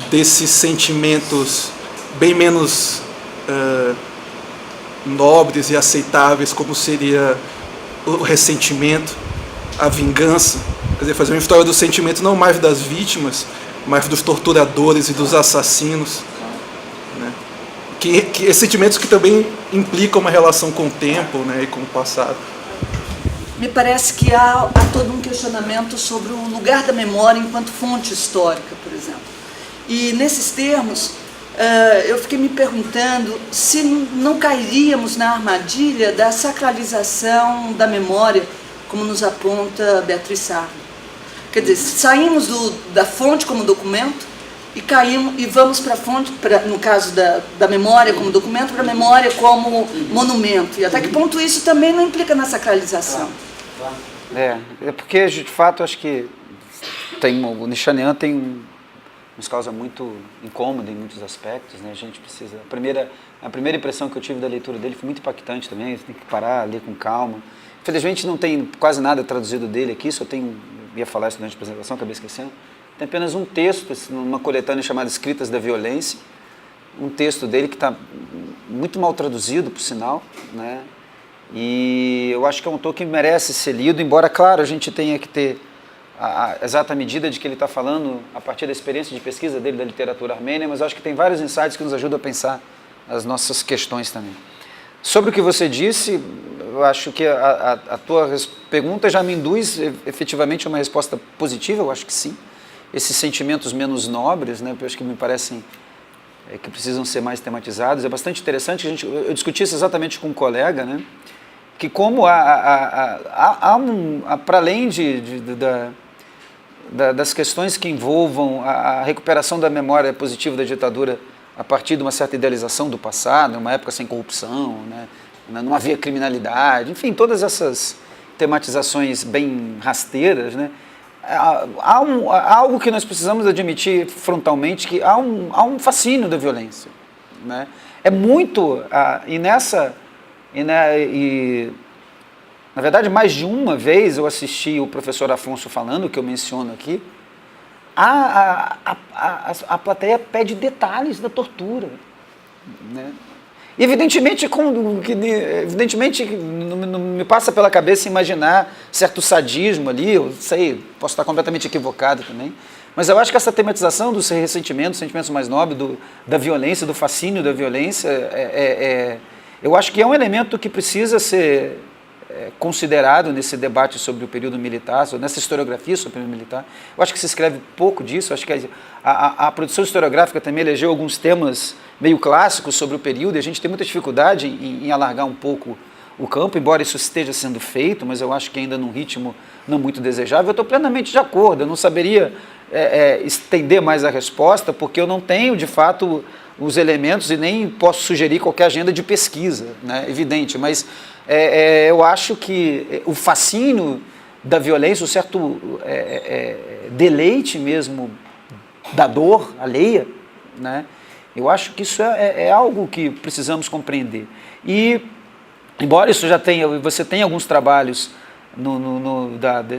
desses sentimentos bem menos nobres e aceitáveis, como seria o ressentimento, a vingança? Quer dizer, fazer uma história do sentimento não mais das vítimas, mas dos torturadores e dos assassinos, né? Que sentimentos que também implicam uma relação com o tempo, né, e com o passado. Me parece que há todo um questionamento sobre o lugar da memória enquanto fonte histórica, por exemplo. E nesses termos, eu fiquei me perguntando se não cairíamos na armadilha da sacralização da memória, como nos aponta Beatriz Sarlo. Quer dizer, saímos da fonte como documento e vamos para a fonte, no caso da memória como documento, para a memória como monumento. E até que ponto isso também não implica na sacralização? É porque, de fato, acho que o Nishanian nos causa muito incômodo em muitos aspectos, né? A gente precisa... A primeira impressão que eu tive da leitura dele foi muito impactante também, você tem que parar, ler com calma. Infelizmente não tem quase nada traduzido dele aqui, ia falar isso durante a apresentação, acabei esquecendo. Tem apenas um texto, numa coletânea chamada Escritas da Violência, um texto dele que está muito mal traduzido, por sinal, né? E eu acho que é um autor que merece ser lido, embora, claro, a gente tenha que ter a exata medida de que ele está falando a partir da experiência de pesquisa dele da literatura armênia, mas eu acho que tem vários insights que nos ajudam a pensar as nossas questões também. Sobre o que você disse, eu acho que a tua pergunta já me induz efetivamente a uma resposta positiva, eu acho que sim. Esses sentimentos menos nobres, né, eu acho que me parecem que precisam ser mais tematizados. É bastante interessante, eu discuti isso exatamente com um colega, né, que como para além das questões que envolvam a recuperação da memória positiva da ditadura a partir de uma certa idealização do passado, uma época sem corrupção, né, não havia criminalidade, enfim, todas essas tematizações bem rasteiras, né, há algo que nós precisamos admitir frontalmente, que há um fascínio da violência, né? É muito, na verdade, mais de uma vez eu assisti o professor Afonso falando, que eu menciono aqui, a plateia pede detalhes da tortura, né? Evidentemente não me passa pela cabeça imaginar certo sadismo ali, eu sei, posso estar completamente equivocado também, mas eu acho que essa tematização dos ressentimentos, dos sentimentos mais nobres, da violência, do fascínio da violência, eu acho que é um elemento que precisa ser considerado nesse debate sobre o período militar, nessa historiografia sobre o período militar. Eu acho que se escreve pouco disso, acho que a produção historiográfica também elegeu alguns temas meio clássicos sobre o período, e a gente tem muita dificuldade em alargar um pouco o campo, embora isso esteja sendo feito, mas eu acho que ainda num ritmo não muito desejável. Eu estou plenamente de acordo, eu não saberia estender mais a resposta, porque eu não tenho, de fato, os elementos e nem posso sugerir qualquer agenda de pesquisa, né? Evidente, mas eu acho que o fascínio da violência, o certo deleite mesmo da dor alheia, né? Eu acho que isso é algo que precisamos compreender. E, embora isso você tenha alguns trabalhos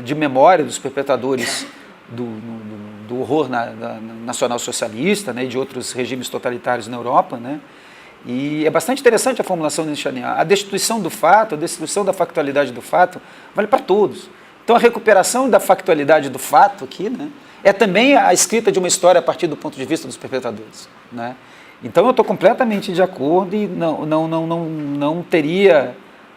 de memória dos perpetradores do horror nacional-socialista, né, e de outros regimes totalitários na Europa, né? E é bastante interessante a formulação de Nishanian. A destituição do fato, a destituição da factualidade do fato, vale para todos. Então a recuperação da factualidade do fato aqui, né, é também a escrita de uma história a partir do ponto de vista dos perpetradores, né? Então eu estou completamente de acordo e não teria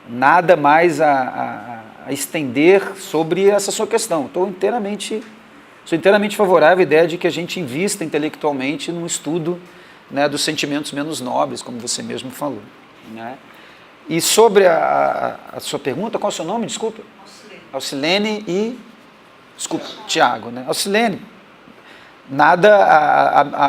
nada mais a estender sobre essa sua questão. Sou inteiramente favorável à ideia de que a gente invista intelectualmente num estudo né, dos sentimentos menos nobres, como você mesmo falou. Né? E sobre a sua pergunta, qual é o seu nome? Desculpa. Alcilene e... Desculpa, Tiago. Né? Alcilene, nada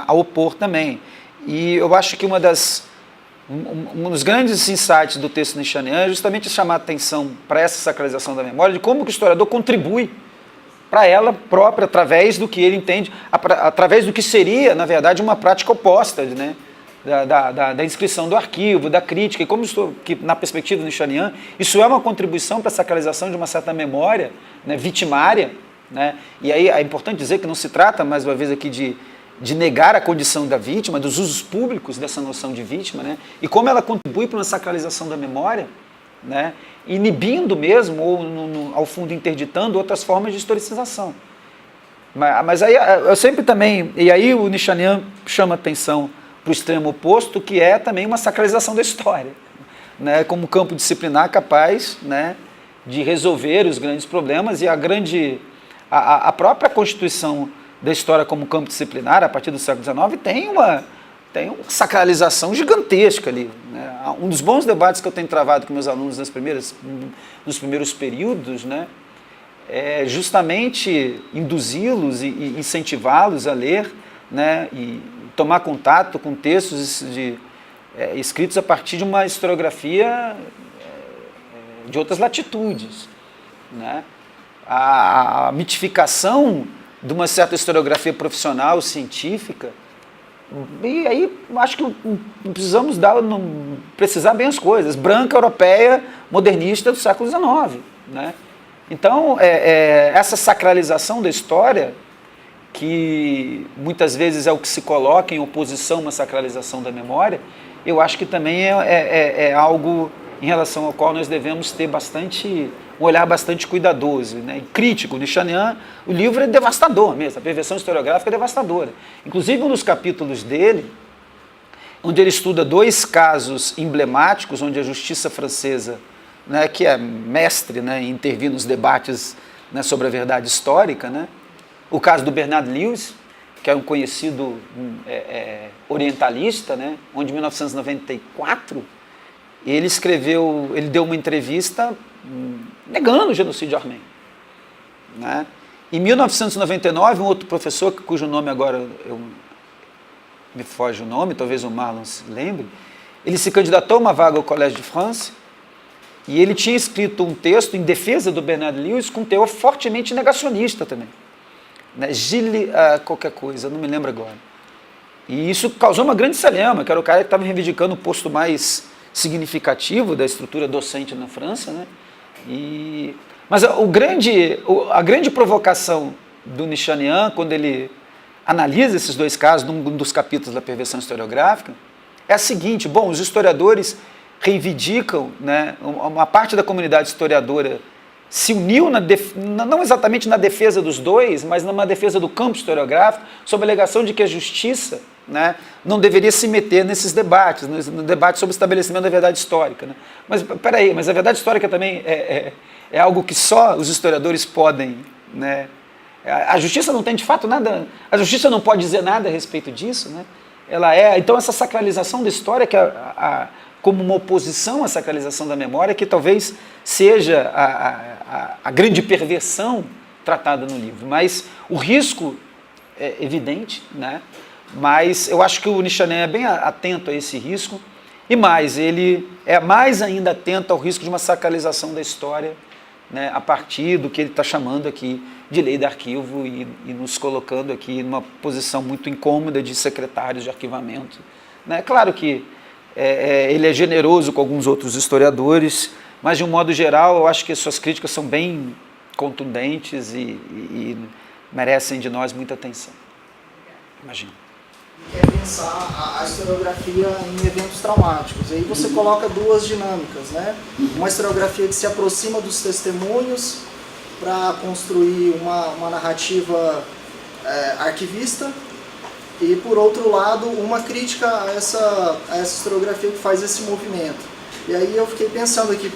a opor também. E eu acho que um dos grandes insights do texto nietzscheano é justamente chamar a atenção para essa sacralização da memória, de como que o historiador contribui para ela própria, através do que ele entende, através do que seria, na verdade, uma prática oposta, né? Da inscrição do arquivo, da crítica, e como que na perspectiva nietzscheana, isso é uma contribuição para a sacralização de uma certa memória, né, vitimária, né? E aí é importante dizer que não se trata, mais uma vez aqui, de negar a condição da vítima, dos usos públicos dessa noção de vítima, né? E como ela contribui para uma sacralização da memória, né? Inibindo mesmo, ou ao fundo interditando outras formas de historicização. Mas aí eu sempre também, e aí o nietzscheano chama atenção para o extremo oposto, que é também uma sacralização da história, né? Como campo disciplinar capaz, né, de resolver os grandes problemas, e a própria constituição da história como campo disciplinar, a partir do século XIX, tem uma sacralização gigantesca ali. Né? Um dos bons debates que eu tenho travado com meus alunos nos primeiros períodos, né, é justamente induzi-los e incentivá-los a ler, né, e tomar contato com textos escritos a partir de uma historiografia de outras latitudes. Né? A mitificação de uma certa historiografia profissional, científica, e aí acho que precisamos precisar bem as coisas, branca, europeia, modernista do século XIX. Né? Então, essa sacralização da história, que muitas vezes é o que se coloca em oposição a uma sacralização da memória, eu acho que também é algo em relação ao qual nós devemos ter um olhar bastante cuidadoso, né, e crítico. O nietzscheano, o livro é devastador mesmo, a perversão historiográfica é devastadora. Inclusive, um dos capítulos dele, onde ele estuda 2 casos emblemáticos, onde a justiça francesa, né, que é mestre, né, em intervir nos debates, né, sobre a verdade histórica, né, o caso do Bernard Lewis, que é um conhecido orientalista, né, onde em 1994 ele deu uma entrevista negando o genocídio armênio. Né? Em 1999, um outro professor, cujo nome agora me foge o nome, talvez o Marlon se lembre, ele se candidatou a uma vaga ao Collège de France e ele tinha escrito um texto em defesa do Bernard Lewis com um teor fortemente negacionista também. Né? Gilles, qualquer coisa, não me lembro agora. E isso causou uma grande celeuma, que era o cara que estava reivindicando o posto mais significativo da estrutura docente na França, né? Mas a grande provocação do nietzscheano, quando ele analisa esses 2 casos, num dos capítulos da perversão historiográfica, é a seguinte: bom, os historiadores reivindicam, né, uma parte da comunidade historiadora se uniu, não exatamente na defesa dos 2, mas numa defesa do campo historiográfico, sob a alegação de que a justiça, né, não deveria se meter nesses debates, no debate sobre o estabelecimento da verdade histórica. Né? Mas, peraí, mas a verdade histórica também é algo que só os historiadores podem... Né? A justiça não tem, de fato, nada... A justiça não pode dizer nada a respeito disso. Né? Então, essa sacralização da história, que como uma oposição à sacralização da memória, que talvez seja a grande perversão tratada no livro. Mas o risco é evidente, né? Mas eu acho que o nietzscheano é bem atento a esse risco, e mais, ele é mais ainda atento ao risco de uma sacralização da história, né, a partir do que ele está chamando aqui de lei de arquivo e nos colocando aqui numa posição muito incômoda de secretários de arquivamento. Né? Claro que ele é generoso com alguns outros historiadores, mas de um modo geral eu acho que suas críticas são bem contundentes e merecem de nós muita atenção. Imagina. É pensar a historiografia em eventos traumáticos. E aí você coloca 2 dinâmicas, né? Uma historiografia que se aproxima dos testemunhos para construir uma narrativa arquivista, e por outro lado uma crítica a essa historiografia que faz esse movimento. E aí eu fiquei pensando aqui,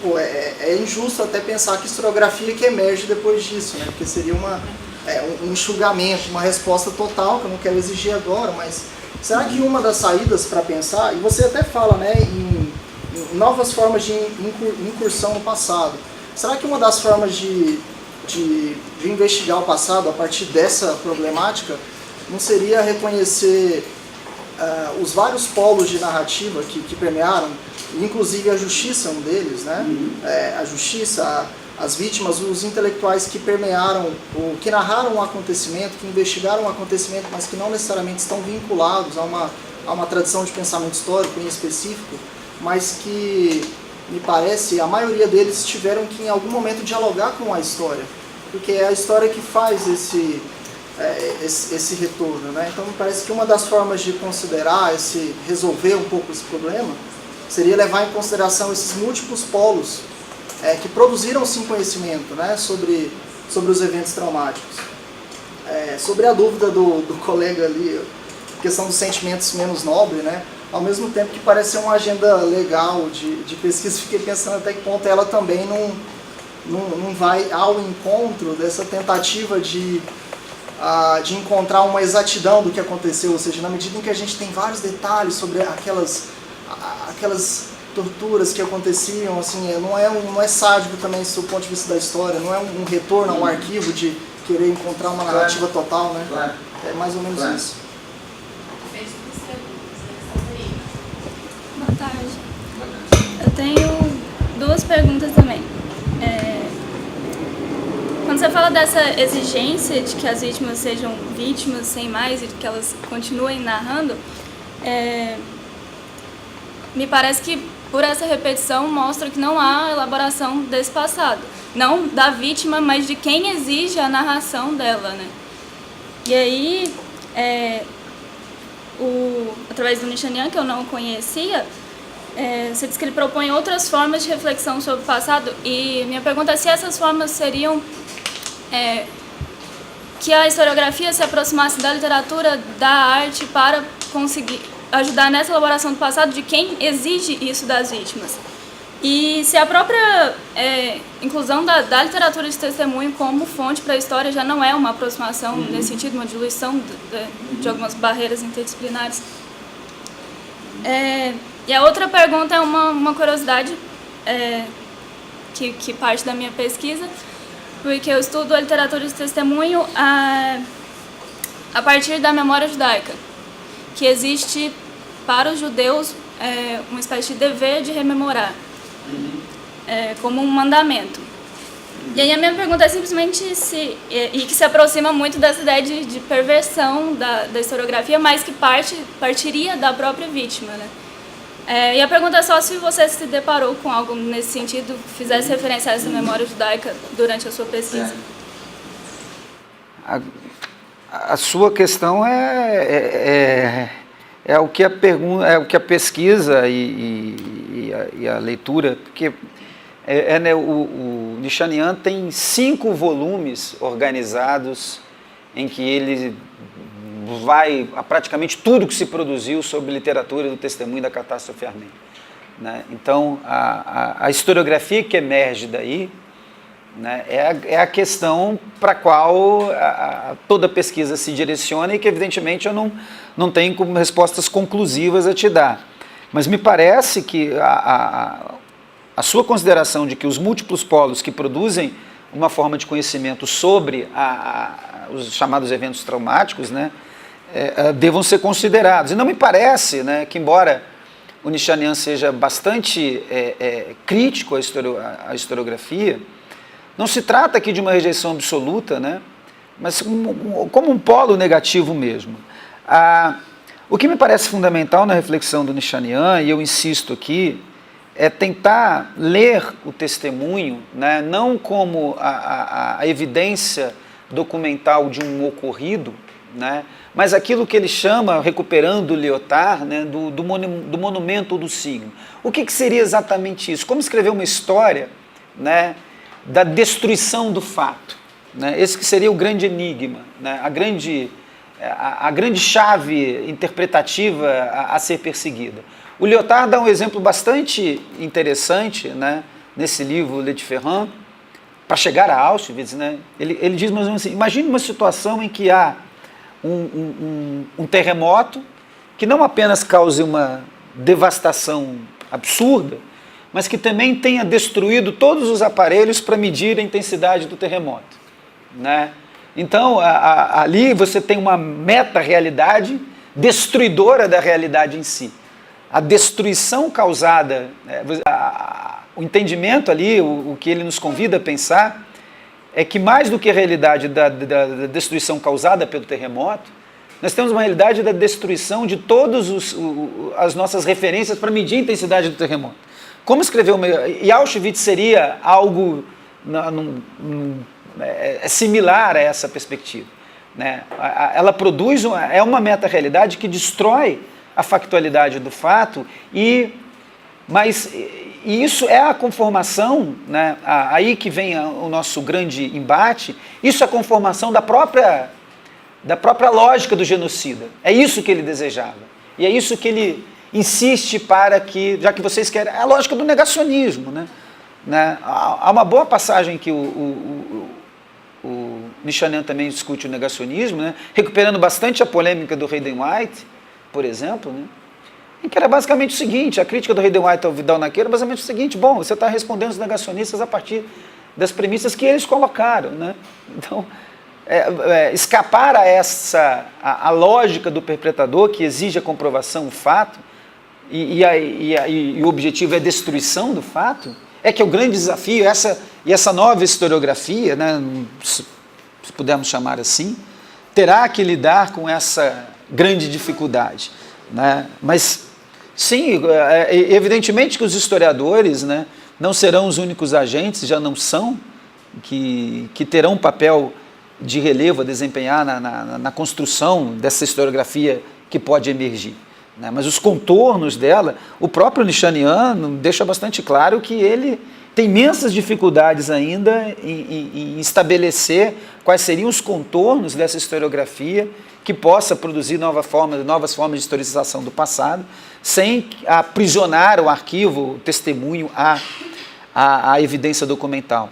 é injusto até pensar que historiografia que emerge depois disso, né? Porque seria um enxugamento, uma resposta total, que eu não quero exigir agora, mas Será que uma das saídas para pensar, e você até fala, né, em novas formas de incursão no passado, será que uma das formas de investigar o passado a partir dessa problemática não seria reconhecer os vários polos de narrativa que permearam, inclusive a justiça é um deles, né? A justiça, as vítimas, os intelectuais que permearam, que narraram um acontecimento, que investigaram um acontecimento, mas que não necessariamente estão vinculados a uma tradição de pensamento histórico em específico, mas que, me parece, a maioria deles tiveram que em algum momento dialogar com a história, porque é a história que faz esse retorno, né? Então me parece que uma das formas de considerar, resolver um pouco esse problema, seria levar em consideração esses múltiplos polos que produziram sim conhecimento, né, sobre os eventos traumáticos. Sobre a dúvida do colega ali, a questão dos sentimentos menos nobres, né, ao mesmo tempo que parece ser uma agenda legal de pesquisa, fiquei pensando até que ponto ela também não vai ao encontro dessa tentativa de encontrar uma exatidão do que aconteceu, ou seja, na medida em que a gente tem vários detalhes sobre aquelas torturas que aconteciam, assim, não é sádico também do ponto de vista da história, não é um retorno a um arquivo de querer encontrar uma narrativa total, né? Claro. É mais ou menos isso. Boa tarde. Eu tenho duas perguntas também. Quando você fala dessa exigência de que as vítimas sejam vítimas sem mais e de que elas continuem narrando, me parece que por essa repetição mostra que não há elaboração desse passado. Não da vítima, mas de quem exige a narração dela, né? E aí, através do Nishanian, que eu não conhecia, você diz que ele propõe outras formas de reflexão sobre o passado, e minha pergunta é se essas formas seriam que a historiografia se aproximasse da literatura, da arte, para conseguir ajudar nessa elaboração do passado de quem exige isso das vítimas. E se a própria inclusão da literatura de testemunho como fonte para a história já não é uma aproximação nesse sentido, uma diluição de algumas barreiras interdisciplinares. E a outra pergunta é uma curiosidade que parte da minha pesquisa, porque eu estudo a literatura de testemunho a partir da memória judaica, que existe para os judeus uma espécie de dever de rememorar, como um mandamento. E aí a minha pergunta é simplesmente e que se aproxima muito dessa ideia de perversão da historiografia, mas que partiria da própria vítima, né? E a pergunta é só se você se deparou com algo nesse sentido, fizesse referência a essa memória judaica durante a sua pesquisa. A sua questão é o que a pergunta, é o que a pesquisa e a leitura, porque né, o Nishanian tem 5 volumes organizados em que ele vai a praticamente tudo que se produziu sobre literatura do testemunho da catástrofe armênia, né? Então, a historiografia que emerge daí, né, é a questão para a qual toda pesquisa se direciona e que, evidentemente, eu não tenho respostas conclusivas a te dar. Mas me parece que a sua consideração de que os múltiplos polos que produzem uma forma de conhecimento sobre os chamados eventos traumáticos, né, devam ser considerados. E não me parece, né, que, embora o Nishanian seja bastante crítico à historiografia, não se trata aqui de uma rejeição absoluta, né, mas como um polo negativo mesmo. O que me parece fundamental na reflexão do Nishanian, e eu insisto aqui, é tentar ler o testemunho, né, não como a evidência documental de um ocorrido, né, mas aquilo que ele chama, recuperando o Lyotard, né, do monumento ou do signo. O que seria exatamente isso? Como escrever uma história, né, da destruição do fato, né? Esse que seria o grande enigma, né, a grande chave interpretativa a ser perseguida. O Lyotard dá um exemplo bastante interessante, né, nesse livro Le Différent, para chegar a Auschwitz, né, ele diz mais ou menos assim: imagine uma situação em que há um terremoto que não apenas cause uma devastação absurda, mas que também tenha destruído todos os aparelhos para medir a intensidade do terremoto, né? Então, ali você tem uma meta-realidade destruidora da realidade em si. A destruição causada, o entendimento ali, o que ele nos convida a pensar, é que mais do que a realidade da destruição causada pelo terremoto, nós temos uma realidade da destruição de todas as nossas referências para medir a intensidade do terremoto. Como escreveu, e Auschwitz seria algo similar a essa perspectiva, né? Ela produz, é uma meta-realidade que destrói a factualidade do fato, mas isso é a conformação, né? Aí que vem o nosso grande embate, isso é a conformação da própria lógica do genocida. É isso que ele desejava. E é isso que ele insiste para que, já que vocês querem, é a lógica do negacionismo, né? Há uma boa passagem que o Nichanian também discute o negacionismo, né? Recuperando bastante a polêmica do Hayden White, por exemplo, né? Em que era basicamente o seguinte, a crítica do Hayden White ao Vidal Naquet era basicamente o seguinte: bom, você está respondendo os negacionistas a partir das premissas que eles colocaram, né? Então, escapar a lógica do perpetrador, que exige a comprovação do fato, e o objetivo é a destruição do fato, é que é o grande desafio. Essa nova historiografia, né, se pudermos chamar assim, terá que lidar com essa grande dificuldade, né? Mas, sim, evidentemente que os historiadores, né, não serão os únicos agentes, já não são, que terão um papel de relevo a desempenhar na construção dessa historiografia que pode emergir, né? Mas os contornos dela, o próprio Nichanian deixa bastante claro que ele tem imensas dificuldades ainda em estabelecer quais seriam os contornos dessa historiografia que possa produzir novas formas de historicização do passado, sem aprisionar o arquivo, o testemunho, a evidência documental.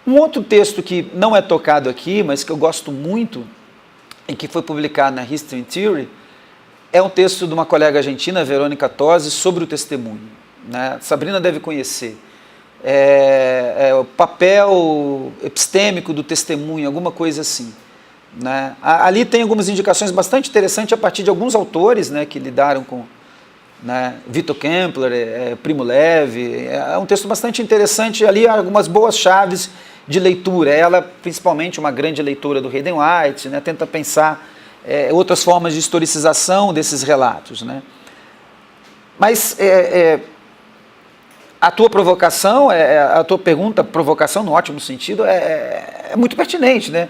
Um outro texto que não é tocado aqui, mas que eu gosto muito, e que foi publicado na History and Theory, é um texto de uma colega argentina, Verônica Tosi, sobre o testemunho, né? Sabrina deve conhecer. O papel epistêmico do testemunho, alguma coisa assim, né? Ali tem algumas indicações bastante interessantes a partir de alguns autores, né, que lidaram com, né, Vito Kempler, Primo Levi. É um texto bastante interessante, ali há algumas boas chaves de leitura. Ela, principalmente, uma grande leitora do Hayden White, né, tenta pensar outras formas de historicização desses relatos, né? Mas a tua provocação, a tua pergunta, provocação no ótimo sentido, é muito pertinente, né?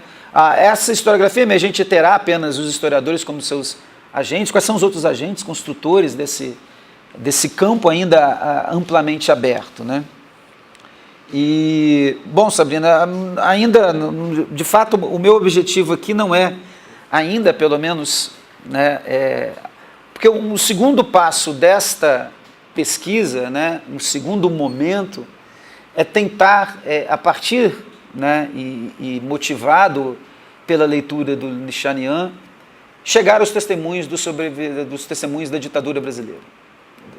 Essa historiografia emergente terá apenas os historiadores como seus agentes? Quais são os outros agentes, construtores desse campo ainda amplamente aberto, né? E, bom, Sabrina, ainda, de fato, o meu objetivo aqui não é ainda, pelo menos, né, porque um segundo passo desta pesquisa, né, um segundo momento, é tentar, a partir, né, e motivado pela leitura do Nichanian, chegar aos testemunhos dos testemunhos da ditadura brasileira,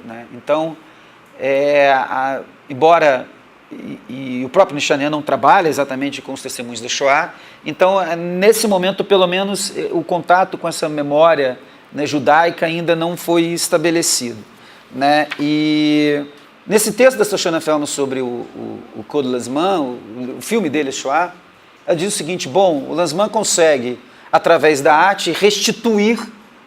né? Então, embora e o próprio Nichanian não trabalha exatamente com os testemunhos da Shoah, então, nesse momento, pelo menos, o contato com essa memória, né, judaica ainda não foi estabelecido, né? E nesse texto da Shoshana Felman sobre o Code Lanzmann, o filme dele, Shoah, ela diz o seguinte: bom, o Lanzmann consegue, através da arte, restituir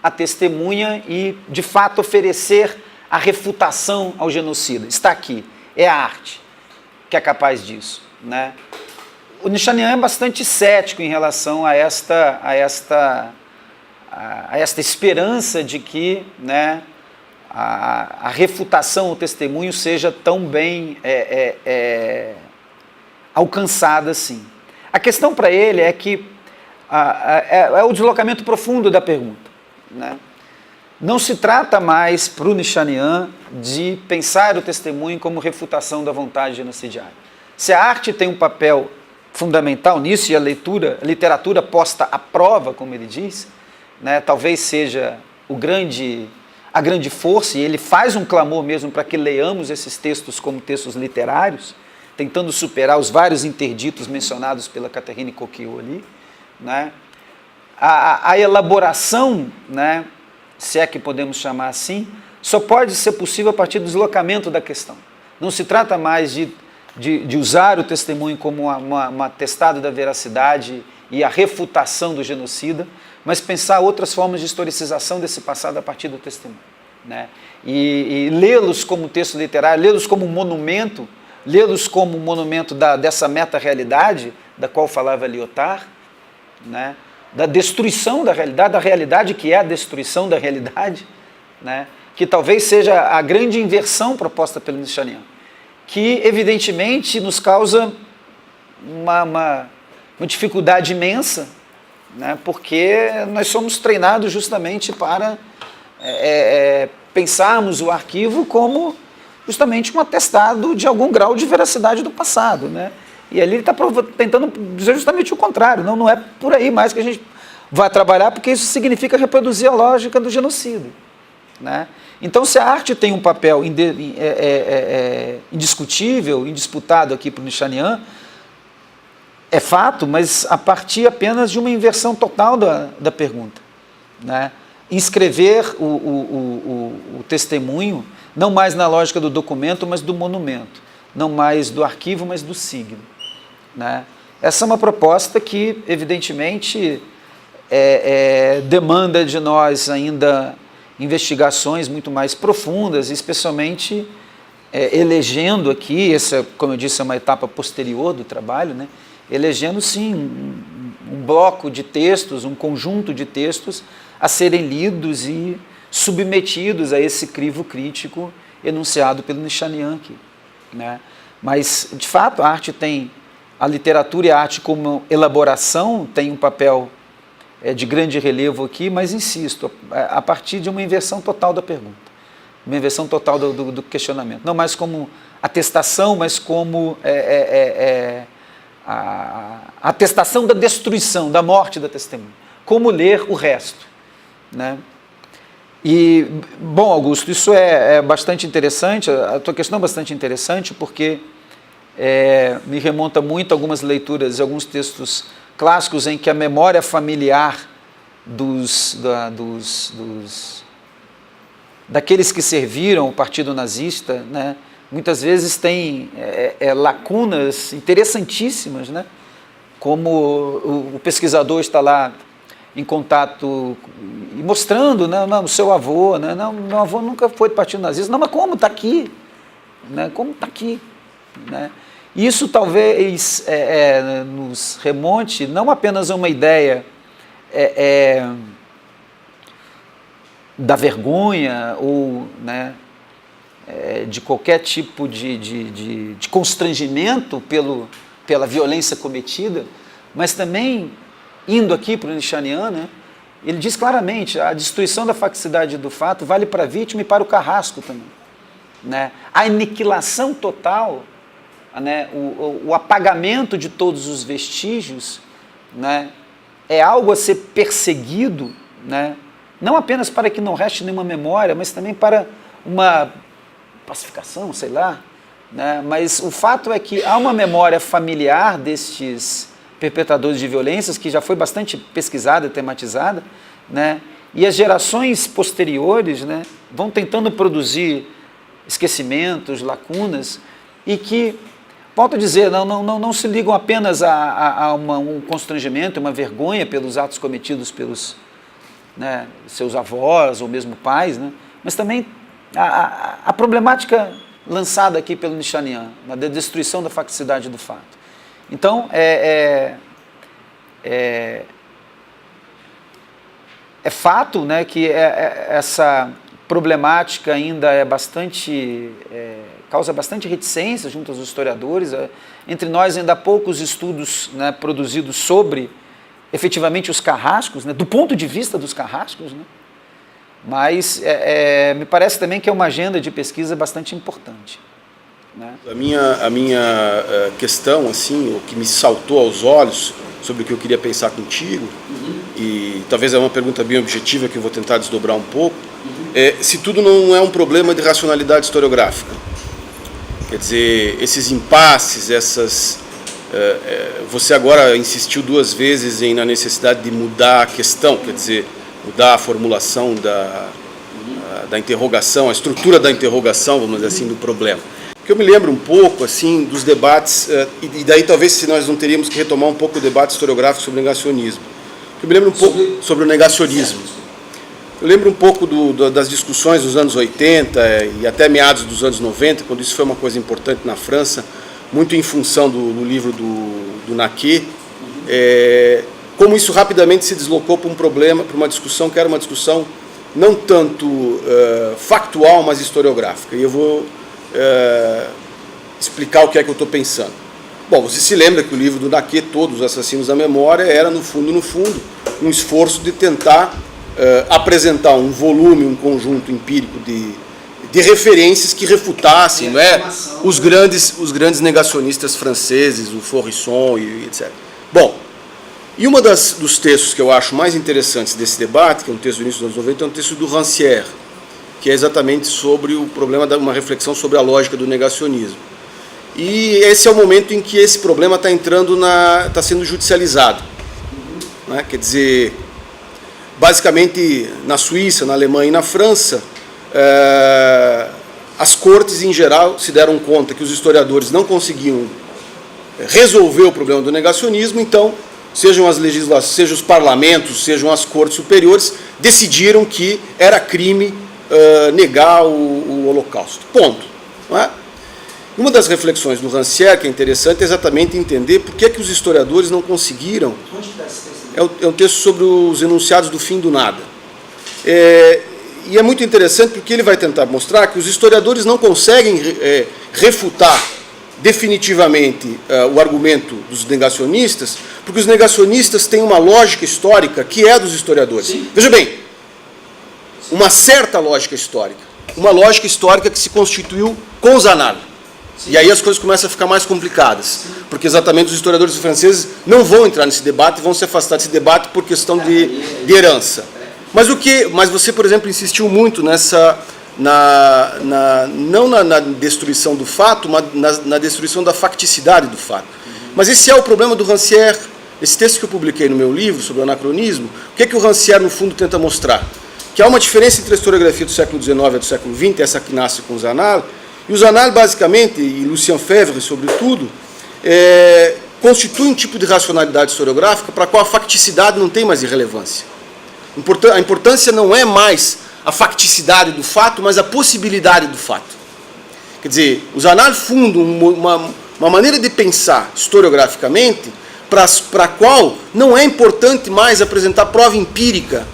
a testemunha e, de fato, oferecer a refutação ao genocida. Está aqui, é a arte que é capaz disso, né? O Nichanian é bastante cético em relação a esta esperança de que, né, a refutação, o testemunho seja tão bem alcançada assim. A questão para ele é que é o deslocamento profundo da pergunta, né? Não se trata mais, para o Nichanian, de pensar o testemunho como refutação da vontade genocidiária. Se a arte tem um papel fundamental nisso, e a literatura posta à prova, como ele diz, né, talvez seja o grande a grande força, e ele faz um clamor mesmo para que leiamos esses textos como textos literários, tentando superar os vários interditos mencionados pela Catherine Coquillot ali, né? A elaboração, né, se é que podemos chamar assim, só pode ser possível a partir do deslocamento da questão. Não se trata mais de usar o testemunho como um atestado da veracidade e a refutação do genocida, mas pensar outras formas de historicização desse passado a partir do testemunho, né? E lê-los como texto literário, lê-los como monumento, lê-los como monumento dessa meta-realidade da qual falava Lyotard, né? Da destruição da realidade que é a destruição da realidade, né? Que talvez seja a grande inversão proposta pelo Nichanian, que evidentemente nos causa uma dificuldade imensa, né? Porque nós somos treinados justamente para pensarmos o arquivo como justamente um atestado de algum grau de veracidade do passado, né? E ali ele está tentando dizer justamente o contrário. Não é por aí mais que a gente vai trabalhar, porque isso significa reproduzir a lógica do genocídio, né? Então, se a arte tem um papel indiscutível, indisputado aqui para o Nichanian, é fato, mas a partir apenas de uma inversão total da pergunta, né? Inscrever o testemunho, não mais na lógica do documento, mas do monumento, não mais do arquivo, mas do signo, né? Essa é uma proposta que, evidentemente, demanda de nós ainda investigações muito mais profundas, especialmente elegendo aqui, essa, como eu disse, é uma etapa posterior do trabalho, né? Elegendo, sim, um bloco de textos, um conjunto de textos a serem lidos e submetidos a esse crivo crítico enunciado pelo Nichanian aqui, né? Mas, de fato, a literatura e a arte como elaboração tem um papel de grande relevo aqui, mas insisto, a partir de uma inversão total da pergunta, uma inversão total do questionamento, não mais como atestação, mas como a atestação da destruição, da morte da testemunha, como ler o resto, né? E, bom, Augusto, isso é bastante interessante, a tua questão é bastante interessante, porque me remonta muito a algumas leituras, alguns textos clássicos em que a memória familiar daqueles que serviram o Partido Nazista, né, muitas vezes tem lacunas interessantíssimas, né, como o pesquisador está lá em contato e mostrando, né, não, o seu avô, né, não, meu avô nunca foi do Partido Nazista, não, mas como está aqui, né, como está aqui, né? Isso talvez nos remonte não apenas a uma ideia da vergonha ou, né, de qualquer tipo de constrangimento pela violência cometida, mas também, indo aqui para o Nichanian, né, ele diz claramente, a destruição da facticidade do fato vale para a vítima e para o carrasco também, né? A aniquilação total, né, o apagamento de todos os vestígios, né, é algo a ser perseguido, né, não apenas para que não reste nenhuma memória, mas também para uma pacificação, sei lá, né, mas o fato é que há uma memória familiar destes perpetradores de violências que já foi bastante pesquisada, tematizada, né, e as gerações posteriores, né, vão tentando produzir esquecimentos, lacunas, e que, volto a dizer, não se ligam apenas a um constrangimento, uma vergonha pelos atos cometidos pelos, né, seus avós ou mesmo pais, né, mas também a problemática lançada aqui pelo Nichanian, da destruição da facticidade do fato. Então, é fato, né, que essa problemática ainda causa bastante reticência junto aos historiadores. Entre nós ainda há poucos estudos, né, produzidos sobre efetivamente os carrascos, né, do ponto de vista dos carrascos, né, mas me parece também que é uma agenda de pesquisa bastante importante, né? A minha questão, assim, o que me saltou aos olhos sobre o que eu queria pensar contigo, e talvez é uma pergunta bem objetiva que eu vou tentar desdobrar um pouco, se tudo não é um problema de racionalidade historiográfica. Quer dizer, esses impasses, você agora insistiu 2 vezes na necessidade de mudar a questão, quer dizer, mudar a formulação da interrogação, a estrutura da interrogação, vamos dizer assim, do problema. Porque eu me lembro um pouco assim dos debates, e daí talvez se nós não teríamos que retomar um pouco o debate historiográfico sobre o negacionismo. Eu me lembro um pouco sobre o negacionismo. Eu lembro um pouco das discussões dos anos 80 e até meados dos anos 90, quando isso foi uma coisa importante na França, muito em função do livro do Naquet, como isso rapidamente se deslocou para um problema, para uma discussão que era uma discussão não tanto factual, mas historiográfica. E eu vou explicar o que é que eu estou pensando. Bom, você se lembra que o livro do Naquet, Todos os Assassinos da Memória, era, no fundo, um esforço de tentar apresentar um volume, um conjunto empírico de referências que refutassem, não é, os grandes negacionistas franceses, o Faurisson e etc. Bom, e uma dos textos que eu acho mais interessantes desse debate, que é um texto do início dos anos 90, é um texto do Rancière, que é exatamente sobre o problema uma reflexão sobre a lógica do negacionismo. E esse é o momento em que esse problema está sendo judicializado. Né? Quer dizer, basicamente na Suíça, na Alemanha e na França, as cortes em geral se deram conta que os historiadores não conseguiam resolver o problema do negacionismo, então, sejam as legislações, sejam os parlamentos, sejam as cortes superiores, decidiram que era crime negar o Holocausto. Ponto. Não é? Uma das reflexões do Rancière, que é interessante, é exatamente entender por que os historiadores não conseguiram. Onde está esse texto? É um texto sobre os enunciados do fim do nada. E é muito interessante porque ele vai tentar mostrar que os historiadores não conseguem refutar definitivamente o argumento dos negacionistas, porque os negacionistas têm uma lógica histórica que é dos historiadores. Sim. Veja bem, uma certa lógica histórica. Uma lógica histórica que se constituiu com Zanal. Sim. E aí as coisas começam a ficar mais complicadas. Sim. Porque exatamente os historiadores franceses não vão entrar nesse debate, vão se afastar desse debate por questão de herança. Mas você, por exemplo, insistiu muito não na destruição do fato, mas na destruição da facticidade do fato. Mas esse é o problema do Rancière. Esse texto que eu publiquei no meu livro sobre o anacronismo, o que o Rancière, no fundo, tenta mostrar? Que há uma diferença entre a historiografia do século XIX e do século XX, essa que nasce com o Zanal, e o Zanal, basicamente, e Lucien Febvre, sobretudo, constitui um tipo de racionalidade historiográfica para a qual a facticidade não tem mais irrelevância. A importância não é mais a facticidade do fato, mas a possibilidade do fato. Quer dizer, o Zanal funda uma maneira de pensar historiograficamente para a qual não é importante mais apresentar prova empírica